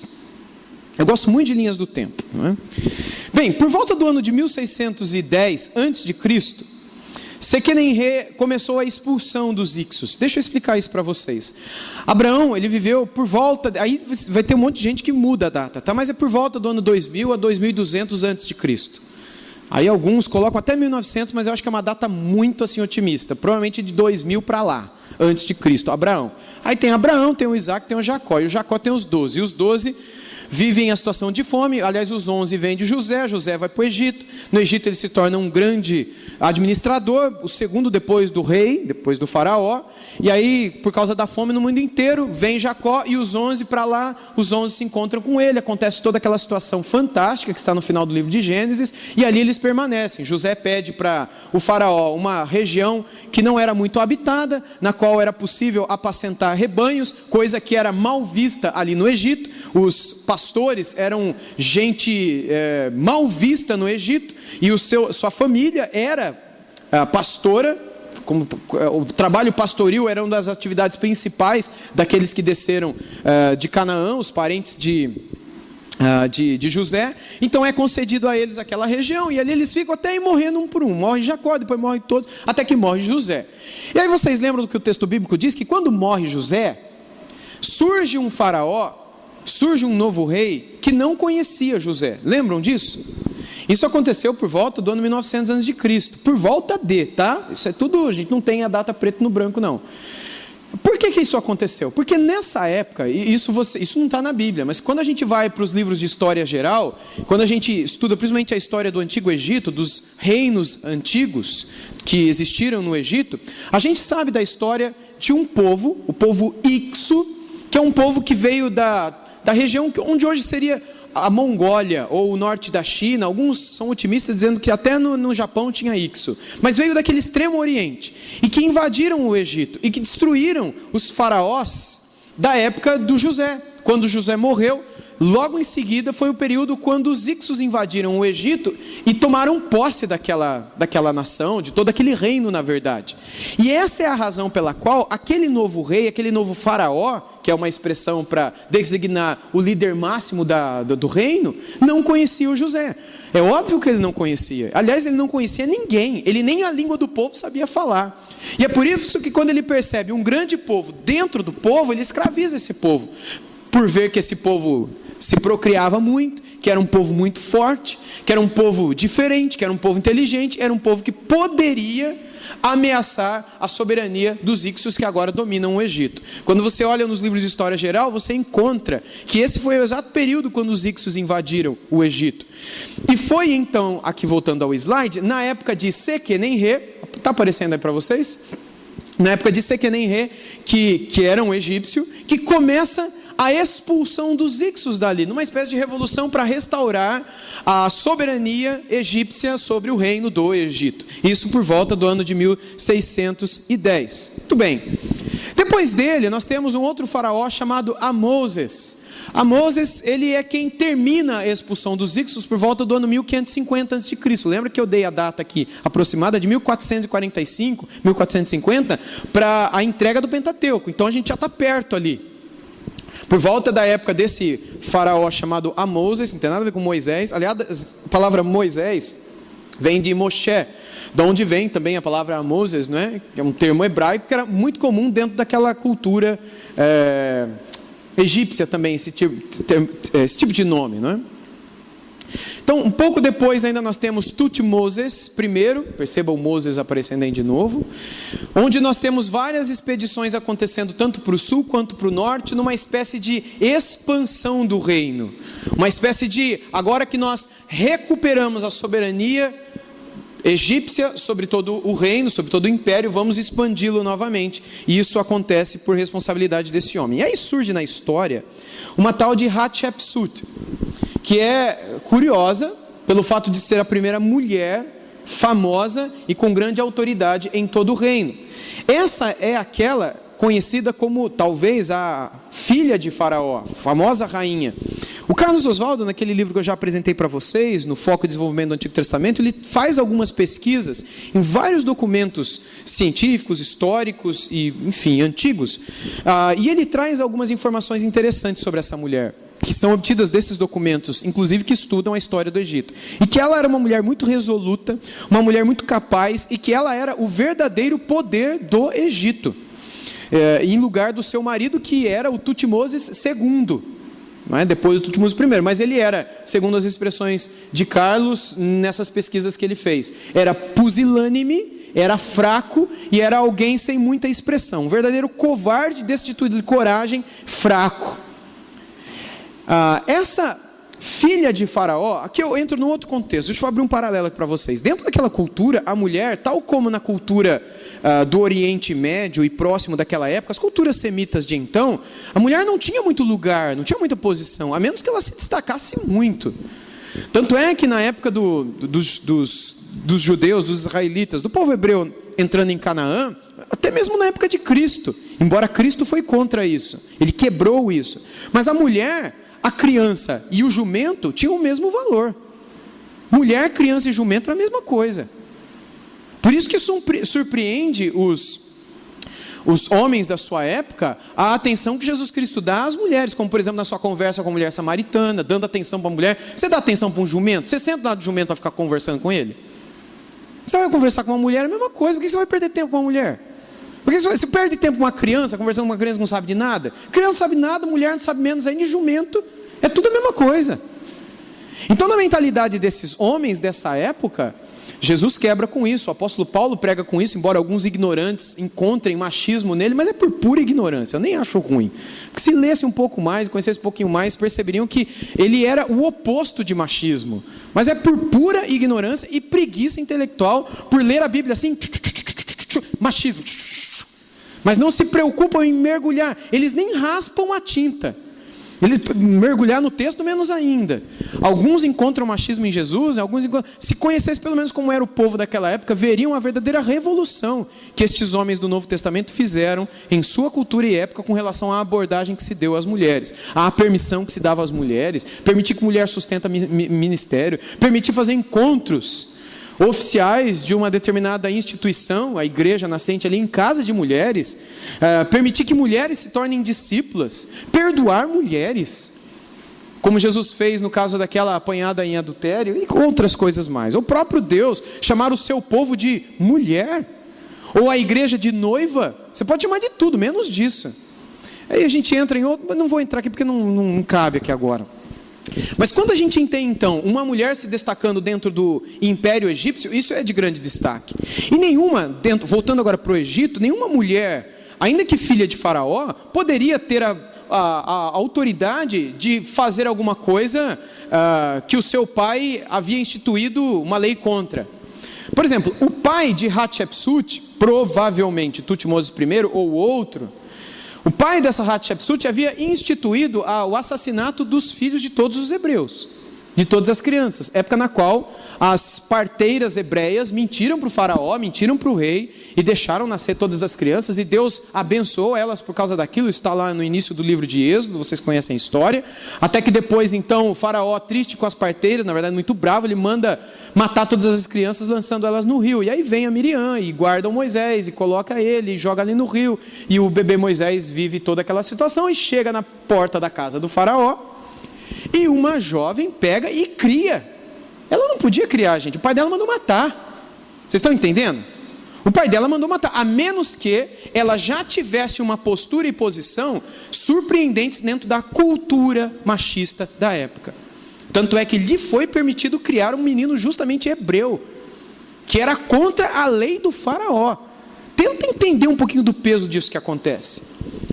Eu gosto muito de linhas do tempo, não é? Bem, por volta do ano de 1610 a.C., Sequenenre começou a expulsão dos Ixos. Deixa eu explicar isso para vocês. Abraão, ele viveu por volta, aí vai ter um monte de gente que muda a data, tá? Mas é por volta do ano 2000 a 2200 a.C. Aí alguns colocam até 1900, mas eu acho que é uma data muito assim otimista, provavelmente de 2000 para lá, antes de Cristo, Abraão. Aí tem Abraão, tem o Isaac, tem o Jacó, e o Jacó tem os 12, e os 12 vivem a situação de fome. Aliás, os 11 vêm de José, José vai para o Egito, no Egito ele se torna um grande administrador, o segundo depois do rei, depois do faraó, e aí por causa da fome no mundo inteiro, vem Jacó e os 11 para lá, os 11 se encontram com ele, acontece toda aquela situação fantástica que está no final do livro de Gênesis, e ali eles permanecem. José pede para o faraó uma região que não era muito habitada, na qual era possível apacentar rebanhos, coisa que era mal vista ali no Egito. Os pastores eram gente mal vista no Egito, e sua família era pastora. Como o trabalho pastoril era uma das atividades principais daqueles que desceram de Canaã, os parentes de José. Então é concedido a eles aquela região, e ali eles ficam até ir morrendo um por um. Morre Jacó, depois morre todos, até que morre José. E aí vocês lembram do que o texto bíblico diz? Que quando morre José, surge um faraó, surge um novo rei que não conhecia José. Lembram disso? Isso aconteceu por volta do ano 1900 a.C. Por volta de, tá? Isso é tudo, a gente não tem a data preto no branco, não. Por que isso aconteceu? Porque nessa época, e isso não está na Bíblia, mas quando a gente vai para os livros de história geral, quando a gente estuda principalmente a história do Antigo Egito, dos reinos antigos que existiram no Egito, a gente sabe da história de um povo, o povo Ixo, que é um povo que veio da região onde hoje seria a Mongólia ou o norte da China. Alguns são otimistas dizendo que até no Japão tinha Ixo, mas veio daquele extremo oriente, e que invadiram o Egito, e que destruíram os faraós da época do José. Quando José morreu, logo em seguida foi o período quando os Ixos invadiram o Egito e tomaram posse daquela nação, de todo aquele reino, na verdade. E essa é a razão pela qual aquele novo rei, aquele novo faraó, que é uma expressão para designar o líder máximo do reino, não conhecia o José. É óbvio que ele não conhecia. Aliás, ele não conhecia ninguém. Ele nem a língua do povo sabia falar. E é por isso que quando ele percebe um grande povo dentro do povo, ele escraviza esse povo, por ver que esse povo se procriava muito, que era um povo muito forte, que era um povo diferente, que era um povo inteligente, era um povo que poderia ameaçar a soberania dos Ixos que agora dominam o Egito. Quando você olha nos livros de história geral, você encontra que esse foi o exato período quando os Ixos invadiram o Egito. E foi então, aqui voltando ao slide, na época de Sequenenre, está aparecendo aí para vocês? Na época de Sequenenre, que era um egípcio, que começa a expulsão dos Ixos dali, numa espécie de revolução para restaurar a soberania egípcia sobre o reino do Egito. Isso por volta do ano de 1610. Muito bem. Depois dele, nós temos um outro faraó chamado Amoses. Amoses, ele é quem termina a expulsão dos Ixos por volta do ano 1550 a.C. Lembra que eu dei a data aqui, aproximada de 1445, 1450, para a entrega do Pentateuco. Então a gente já está perto ali. Por volta da época desse faraó chamado Amoses, não tem nada a ver com Moisés. Aliás, a palavra Moisés vem de Moshe, de onde vem também a palavra Moses, não é? Que é um termo hebraico que era muito comum dentro daquela cultura egípcia também, esse tipo de nome, não é? Então, um pouco depois ainda nós temos Tutmoses I, perceba o Moses aparecendo aí de novo, onde nós temos várias expedições acontecendo tanto para o sul quanto para o norte, numa espécie de expansão do reino, uma espécie de, agora que nós recuperamos a soberania egípcia sobre todo o reino, sobre todo o império, vamos expandi-lo novamente, e isso acontece por responsabilidade desse homem. E aí surge na história uma tal de Hatshepsut, que é curiosa pelo fato de ser a primeira mulher famosa e com grande autoridade em todo o reino. Essa é aquela conhecida como talvez a filha de Faraó, a famosa rainha. O Carlos Oswaldo, naquele livro que eu já apresentei para vocês, no Foco e Desenvolvimento do Antigo Testamento, ele faz algumas pesquisas em vários documentos científicos, históricos e, enfim, antigos. E ele traz algumas informações interessantes sobre essa mulher, que são obtidas desses documentos, inclusive que estudam a história do Egito. E que ela era uma mulher muito resoluta, uma mulher muito capaz, e que ela era o verdadeiro poder do Egito, em lugar do seu marido, que era o Tutmoses II, não é? Depois do Tutmoses I, mas ele era, segundo as expressões de Carlos, nessas pesquisas que ele fez, era pusilânime, era fraco e era alguém sem muita expressão, um verdadeiro covarde, destituído de coragem, fraco. Essa filha de Faraó, aqui eu entro num outro contexto, deixa eu abrir um paralelo aqui para vocês. Dentro daquela cultura, a mulher, tal como na cultura do Oriente Médio e próximo daquela época, as culturas semitas de então, a mulher não tinha muito lugar, não tinha muita posição, a menos que ela se destacasse muito. Tanto é que na época dos judeus, dos israelitas, do povo hebreu entrando em Canaã, até mesmo na época de Cristo, embora Cristo foi contra isso, ele quebrou isso, mas a mulher, a criança e o jumento tinham o mesmo valor. Mulher, criança e jumento era a mesma coisa. Por isso que surpreende os homens da sua época a atenção que Jesus Cristo dá às mulheres, como por exemplo na sua conversa com a mulher samaritana, dando atenção para a mulher. Você dá atenção para um jumento? Você senta lá do jumento para ficar conversando com ele? Você vai conversar com uma mulher, é a mesma coisa. Por que você vai perder tempo com uma mulher? Por que você perde tempo com uma criança, conversando com uma criança que não sabe de nada? Criança não sabe nada, mulher não sabe menos ainda, e jumento, é tudo a mesma coisa. Então, na mentalidade desses homens dessa época, Jesus quebra com isso. O apóstolo Paulo prega com isso, embora alguns ignorantes encontrem machismo nele, mas é por pura ignorância, eu nem acho ruim. Porque se lesse um pouco mais, conhecesse um pouquinho mais, perceberiam que ele era o oposto de machismo. Mas é por pura ignorância e preguiça intelectual, por ler a Bíblia assim, machismo. Mas não se preocupam em mergulhar, eles nem raspam a tinta. Ele mergulhar no texto, menos ainda. Alguns encontram machismo em Jesus, se conhecessem pelo menos como era o povo daquela época, veriam a verdadeira revolução que estes homens do Novo Testamento fizeram em sua cultura e época com relação à abordagem que se deu às mulheres, à permissão que se dava às mulheres, permitir que mulher sustenta ministério, permitir fazer encontros oficiais de uma determinada instituição, a igreja nascente ali em casa de mulheres, permitir que mulheres se tornem discípulas, perdoar mulheres, como Jesus fez no caso daquela apanhada em adultério e outras coisas mais. O próprio Deus chamar o seu povo de mulher, ou a igreja de noiva, você pode chamar de tudo, menos disso. Aí a gente entra em outro, mas não vou entrar aqui porque não cabe aqui agora. Mas quando a gente tem então uma mulher se destacando dentro do Império Egípcio, isso é de grande destaque. E voltando agora para o Egito, nenhuma mulher, ainda que filha de Faraó, poderia ter a autoridade de fazer alguma coisa que o seu pai havia instituído uma lei contra. Por exemplo, o pai de Hatshepsut, provavelmente Tutmoses I ou outro, o pai dessa Hatshepsut havia instituído o assassinato dos filhos de todos os hebreus, de todas as crianças, época na qual as parteiras hebreias mentiram para o faraó, mentiram para o rei e deixaram nascer todas as crianças, e Deus abençoou elas por causa daquilo. Está lá no início do livro de Êxodo, vocês conhecem a história, até que depois então o faraó, triste com as parteiras, na verdade muito bravo, ele manda matar todas as crianças lançando elas no rio, e aí vem a Miriam e guarda o Moisés e coloca ele e joga ali no rio, e o bebê Moisés vive toda aquela situação e chega na porta da casa do faraó, e uma jovem pega e cria. Ela não podia criar, gente. O pai dela mandou matar. Vocês estão entendendo? O pai dela mandou matar, a menos que ela já tivesse uma postura e posição surpreendentes dentro da cultura machista da época. Tanto é que lhe foi permitido criar um menino justamente hebreu, que era contra a lei do faraó. Tenta entender um pouquinho do peso disso que acontece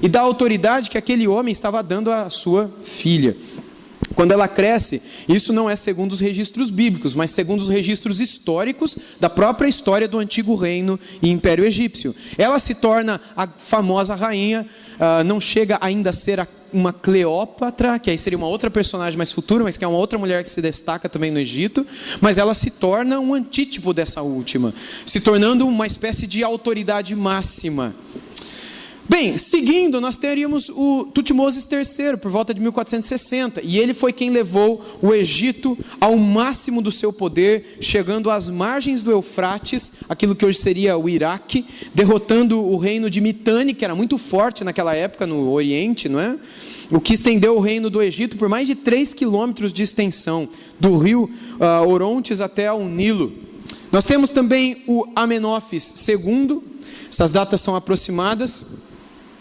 e da autoridade que aquele homem estava dando à sua filha. Quando ela cresce, isso não é segundo os registros bíblicos, mas segundo os registros históricos da própria história do antigo reino e império egípcio. Ela se torna a famosa rainha, não chega ainda a ser uma Cleópatra, que aí seria uma outra personagem mais futura, mas que é uma outra mulher que se destaca também no Egito, mas ela se torna um antítipo dessa última, se tornando uma espécie de autoridade máxima. Bem, seguindo, nós teríamos o Tutmoses III, por volta de 1460, e ele foi quem levou o Egito ao máximo do seu poder, chegando às margens do Eufrates, aquilo que hoje seria o Iraque, derrotando o reino de Mitanni, que era muito forte naquela época no Oriente, não é? O que estendeu o reino do Egito por mais de 3 quilômetros de extensão, do rio Orontes até ao Nilo. Nós temos também o Amenófis II, essas datas são aproximadas,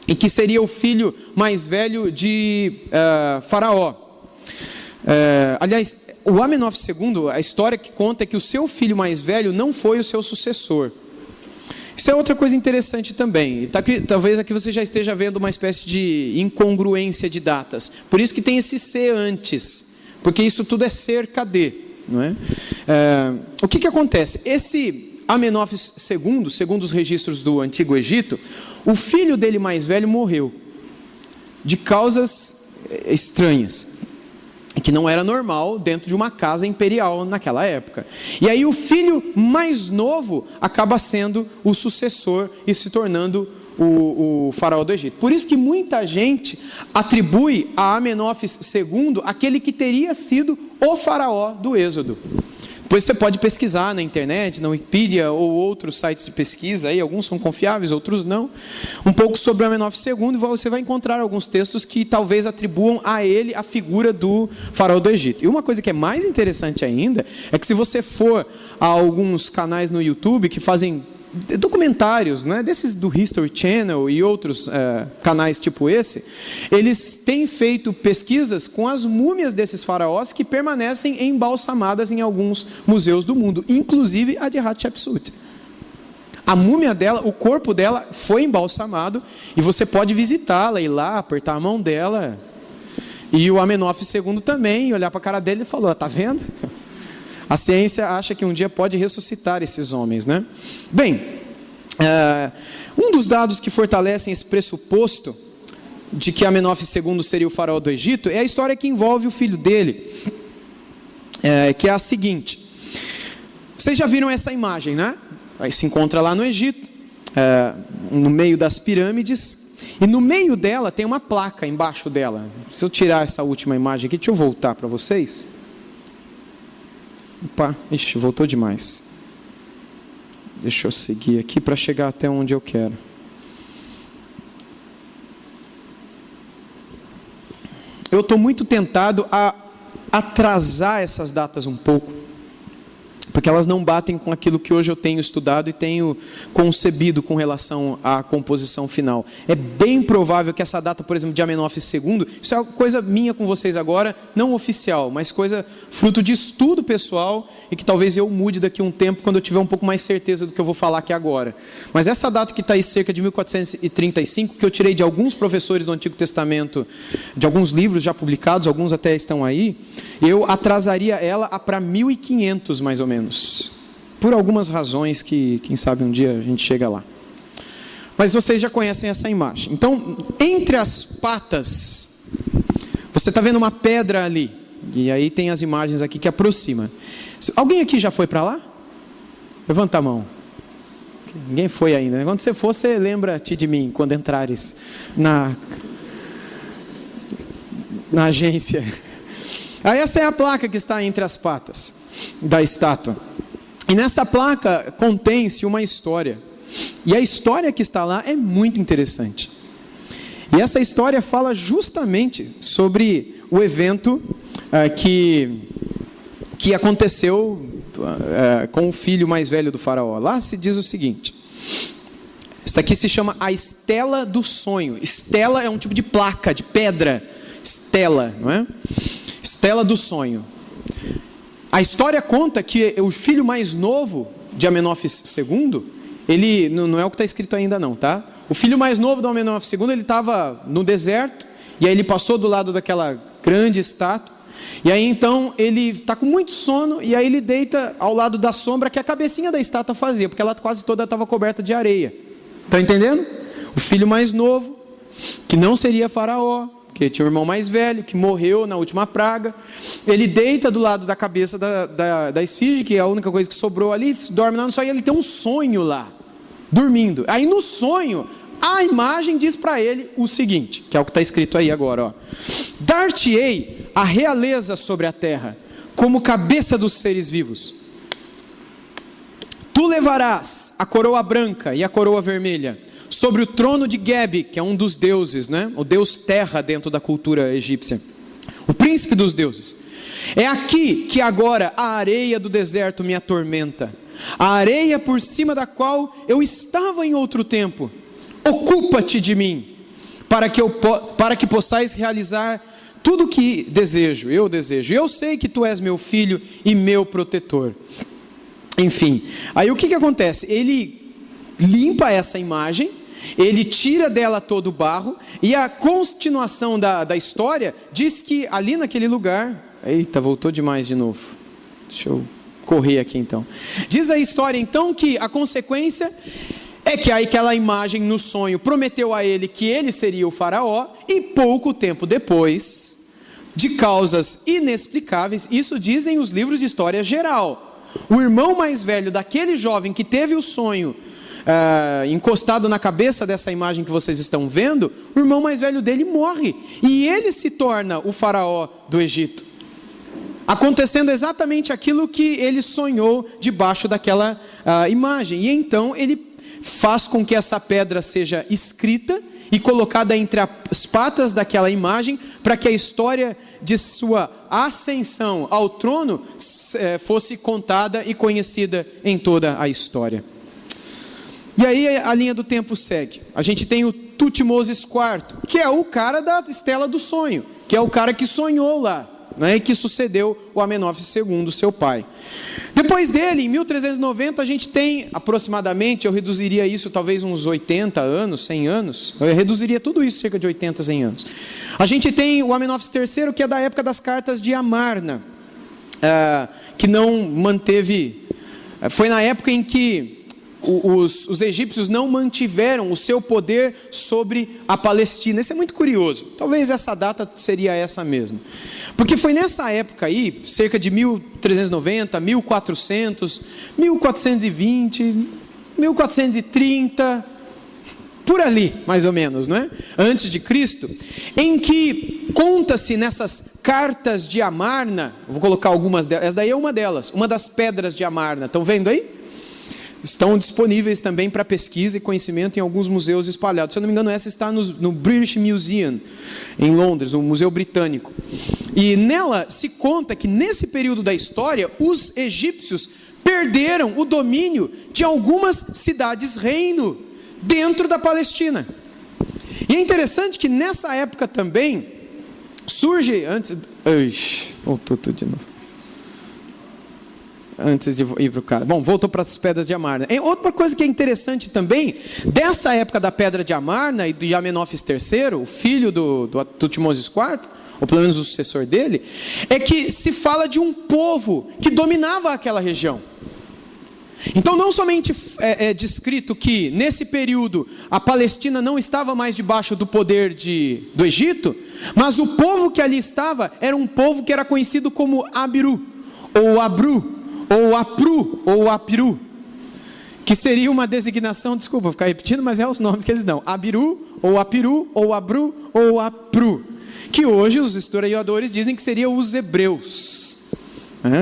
e que seria o filho mais velho de Faraó. Aliás, o Amenófis II, a história que conta é que o seu filho mais velho não foi o seu sucessor. Isso é outra coisa interessante também. Talvez aqui você já esteja vendo uma espécie de incongruência de datas. Por isso que tem esse C antes, porque isso tudo é cerca de, não é? O que acontece? Esse Amenófis II, segundo os registros do Antigo Egito, o filho dele mais velho morreu de causas estranhas, que não era normal dentro de uma casa imperial naquela época. E aí o filho mais novo acaba sendo o sucessor e se tornando o faraó do Egito. Por isso que muita gente atribui a Amenófis II aquele que teria sido o faraó do Êxodo. Depois você pode pesquisar na internet, na Wikipedia ou outros sites de pesquisa, aí, alguns são confiáveis, outros não, um pouco sobre Amenófis II, e você vai encontrar alguns textos que talvez atribuam a ele a figura do faraó do Egito. E uma coisa que é mais interessante ainda, é que se você for a alguns canais no YouTube que fazem documentários, né, desses do History Channel e outros canais tipo esse, eles têm feito pesquisas com as múmias desses faraós que permanecem embalsamadas em alguns museus do mundo, inclusive a de Hatshepsut. A múmia dela, o corpo dela foi embalsamado e você pode visitá-la, ir lá, apertar a mão dela. E o Amenófis II também, olhar para a cara dele e falou: tá vendo? A ciência acha que um dia pode ressuscitar esses homens, né? Bem, um dos dados que fortalecem esse pressuposto de que Amenófis II seria o faraó do Egito é a história que envolve o filho dele, que é a seguinte. Vocês já viram essa imagem, né? Aí se encontra lá no Egito, no meio das pirâmides, e no meio dela tem uma placa embaixo dela. Se eu tirar essa última imagem aqui, deixa eu voltar para vocês. Opa, ixi, voltou demais. Deixa eu seguir aqui para chegar até onde eu quero. Eu estou muito tentado a atrasar essas datas um pouco, porque elas não batem com aquilo que hoje eu tenho estudado e tenho concebido com relação à composição final. É bem provável que essa data, por exemplo, de Amenófis II, isso é uma coisa minha com vocês agora, não oficial, mas coisa fruto de estudo pessoal e que talvez eu mude daqui a um tempo quando eu tiver um pouco mais certeza do que eu vou falar aqui agora. Mas essa data que está aí cerca de 1435, que eu tirei de alguns professores do Antigo Testamento, de alguns livros já publicados, alguns até estão aí, eu atrasaria ela para 1500 mais ou menos. Por algumas razões que, quem sabe, um dia a gente chega lá. Mas vocês já conhecem essa imagem. Então, entre as patas, você está vendo uma pedra ali. E aí tem as imagens aqui que aproximam. Alguém aqui já foi para lá? Levanta a mão. Ninguém foi ainda. Quando você for, você lembra-te de mim, quando entrares na agência. Aí essa é a placa que está entre as patas da estátua. E nessa placa contém-se uma história. E a história que está lá é muito interessante. E essa história fala justamente sobre o evento que aconteceu com o filho mais velho do faraó. Lá se diz o seguinte. Isso aqui se chama a Estela do Sonho. Estela é um tipo de placa, de pedra. Estela, não é? Estela do Sonho. A história conta que o filho mais novo de Amenófis II, ele não é o que está escrito ainda não, tá? O filho mais novo do Amenófis II, ele estava no deserto, e aí ele passou do lado daquela grande estátua, e aí então ele está com muito sono, e aí ele deita ao lado da sombra que a cabecinha da estátua fazia, porque ela quase toda estava coberta de areia. Está entendendo? O filho mais novo, que não seria faraó, que tinha um irmão mais velho, que morreu na última praga, ele deita do lado da cabeça da esfinge, que é a única coisa que sobrou ali, dorme lá no sonho, e ele tem um sonho lá, dormindo. Aí no sonho, a imagem diz para ele o seguinte, que é o que está escrito aí agora, ó. Dar-te-ei a realeza sobre a terra, como cabeça dos seres vivos. Tu levarás a coroa branca e a coroa vermelha sobre o trono de Geb, que é um dos deuses, né? O deus terra dentro da cultura egípcia, o príncipe dos deuses. É aqui que agora a areia do deserto me atormenta, a areia por cima da qual eu estava em outro tempo. Ocupa-te de mim, para que possais realizar tudo o que desejo. Eu sei que tu és meu filho e meu protetor. Enfim, aí o que acontece? Ele limpa essa imagem, ele tira dela todo o barro, e a continuação da história diz que ali naquele lugar... Eita, voltou demais de novo. Deixa eu correr aqui então. Diz a história então que a consequência é que aquela imagem no sonho prometeu a ele que ele seria o faraó, e pouco tempo depois, de causas inexplicáveis, isso dizem os livros de história geral, o irmão mais velho daquele jovem que teve o sonho encostado na cabeça dessa imagem que vocês estão vendo, o irmão mais velho dele morre, e ele se torna o faraó do Egito, acontecendo exatamente aquilo que ele sonhou debaixo daquela imagem. E então ele faz com que essa pedra seja escrita e colocada entre as patas daquela imagem, para que a história de sua ascensão ao trono fosse contada e conhecida em toda a história. E aí a linha do tempo segue. A gente tem o Tutmoses IV, que é o cara da estela do sonho, que é o cara que sonhou lá, né, e que sucedeu o Amenófis II, seu pai. Depois dele, em 1390, a gente tem aproximadamente, eu reduziria isso talvez uns 80 anos, 100 anos, eu reduziria tudo isso cerca de 80, 100 anos. A gente tem o Amenófis III, que é da época das cartas de Amarna, que não manteve, foi na época em que os egípcios não mantiveram o seu poder sobre a Palestina. Isso é muito curioso. Talvez essa data seria essa mesmo. Porque foi nessa época aí, cerca de 1390, 1400, 1420, 1430, por ali, mais ou menos, não é? Antes de Cristo, em que conta-se nessas cartas de Amarna, vou colocar algumas delas, essa daí é uma delas, uma das pedras de Amarna, estão vendo aí? Estão disponíveis também para pesquisa e conhecimento em alguns museus espalhados. Se eu não me engano, essa está no British Museum, em Londres, um museu britânico. E nela se conta que nesse período da história, os egípcios perderam o domínio de algumas cidades-reino dentro da Palestina. E é interessante que nessa época também surge, voltou tudo de novo. Antes de ir para o cara. Bom, voltou para as pedras de Amarna. Outra coisa que é interessante também, dessa época da pedra de Amarna e de Amenófis III, o filho do Tutmoses IV, ou pelo menos o sucessor dele, é que se fala de um povo que dominava aquela região. Então não somente é descrito que nesse período a Palestina não estava mais debaixo do poder do Egito, mas o povo que ali estava era um povo que era conhecido como Abiru, ou Abru, ou Apru, ou Apiru, que seria uma designação, desculpa ficar repetindo, mas é os nomes que eles dão, Abiru, ou Apiru, ou Abru, ou Apru, que hoje os historiadores dizem que seriam os hebreus,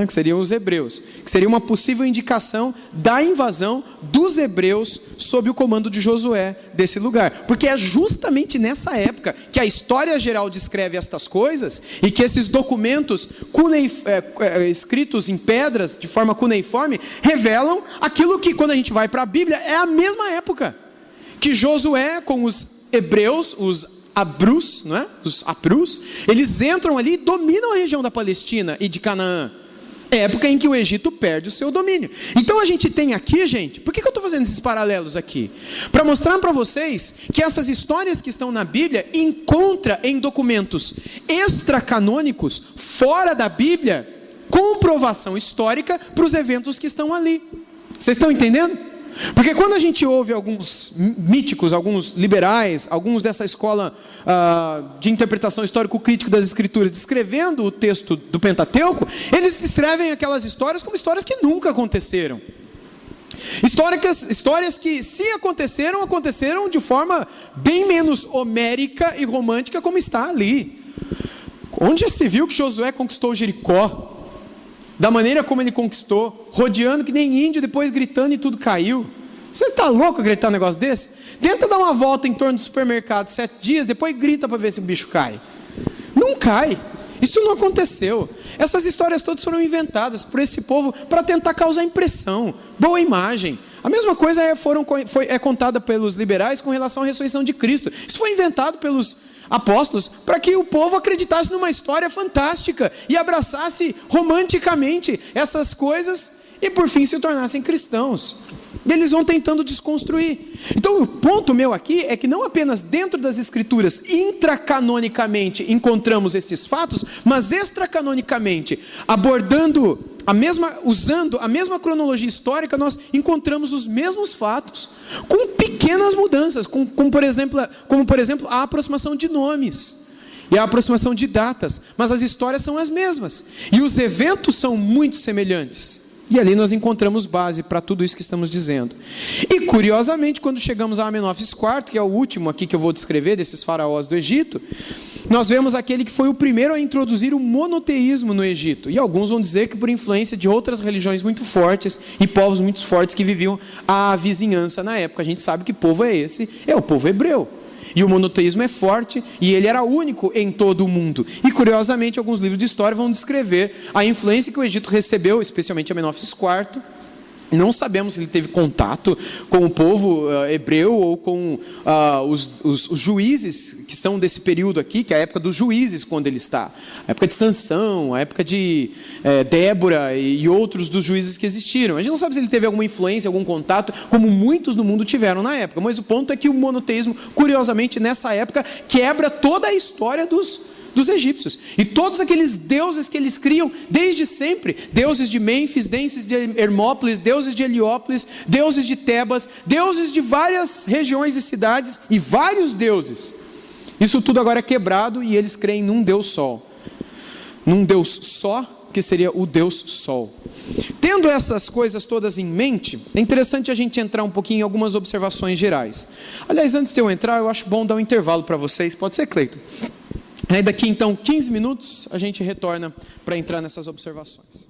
que seria uma possível indicação da invasão dos hebreus sob o comando de Josué desse lugar, porque é justamente nessa época que a história geral descreve estas coisas, e que esses documentos escritos em pedras de forma cuneiforme revelam aquilo que, quando a gente vai para a Bíblia, é a mesma época que Josué com os hebreus, os Abrus, não é? Os Aprus, eles entram ali e dominam a região da Palestina e de Canaã. É época em que o Egito perde o seu domínio. Então a gente tem aqui, gente, por que eu estou fazendo esses paralelos aqui? Para mostrar para vocês que essas histórias que estão na Bíblia encontra em documentos extracanônicos, fora da Bíblia, comprovação histórica para os eventos que estão ali. Vocês estão entendendo? Porque quando a gente ouve alguns míticos, alguns liberais, alguns dessa escola de interpretação histórico-crítico das Escrituras, descrevendo o texto do Pentateuco, eles descrevem aquelas histórias como histórias que nunca aconteceram. Histórias que, se aconteceram, aconteceram de forma bem menos homérica e romântica como está ali. Onde já se viu que Josué conquistou Jericó? Da maneira como ele conquistou, rodeando que nem índio, depois gritando e tudo caiu. Você está louco a gritar um negócio desse? Tenta dar uma volta em torno do supermercado 7 dias, depois grita para ver se o bicho cai. Não cai. Isso não aconteceu. Essas histórias todas foram inventadas por esse povo para tentar causar impressão, boa imagem. A mesma coisa é contada pelos liberais com relação à ressurreição de Cristo. Isso foi inventado pelos apóstolos para que o povo acreditasse numa história fantástica e abraçasse romanticamente essas coisas e por fim se tornassem cristãos. E eles vão tentando desconstruir. Então o ponto meu aqui é que não apenas dentro das escrituras intracanonicamente encontramos estes fatos, mas extracanonicamente, usando a mesma cronologia histórica, nós encontramos os mesmos fatos, com pequenas mudanças, como por exemplo a aproximação de nomes e a aproximação de datas, mas as histórias são as mesmas, e os eventos são muito semelhantes. E ali nós encontramos base para tudo isso que estamos dizendo. E curiosamente, quando chegamos a Amenófis IV, que é o último aqui que eu vou descrever, desses faraós do Egito, nós vemos aquele que foi o primeiro a introduzir o monoteísmo no Egito. E alguns vão dizer que por influência de outras religiões muito fortes e povos muito fortes que viviam à vizinhança na época. A gente sabe que povo é esse, é o povo hebreu. E o monoteísmo é forte, e ele era único em todo o mundo. E curiosamente, alguns livros de história vão descrever a influência que o Egito recebeu, especialmente Amenófis IV. Não sabemos se ele teve contato com o povo hebreu ou com os juízes que são desse período aqui, que é a época dos juízes quando ele está. A época de Sansão, a época de Débora e outros dos juízes que existiram. A gente não sabe se ele teve alguma influência, algum contato, como muitos no mundo tiveram na época. Mas o ponto é que o monoteísmo, curiosamente, nessa época, quebra toda a história dos egípcios, e todos aqueles deuses que eles criam desde sempre, deuses de Mênfis, deuses de Hermópolis, deuses de Heliópolis, deuses de Tebas, deuses de várias regiões e cidades, e vários deuses, isso tudo agora é quebrado, e eles creem num Deus Sol, num Deus só, que seria o Deus Sol. Tendo essas coisas todas em mente, é interessante a gente entrar um pouquinho em algumas observações gerais. Aliás, antes de eu entrar, eu acho bom dar um intervalo para vocês, pode ser, Cleiton? Aí daqui então 15 minutos a gente retorna para entrar nessas observações.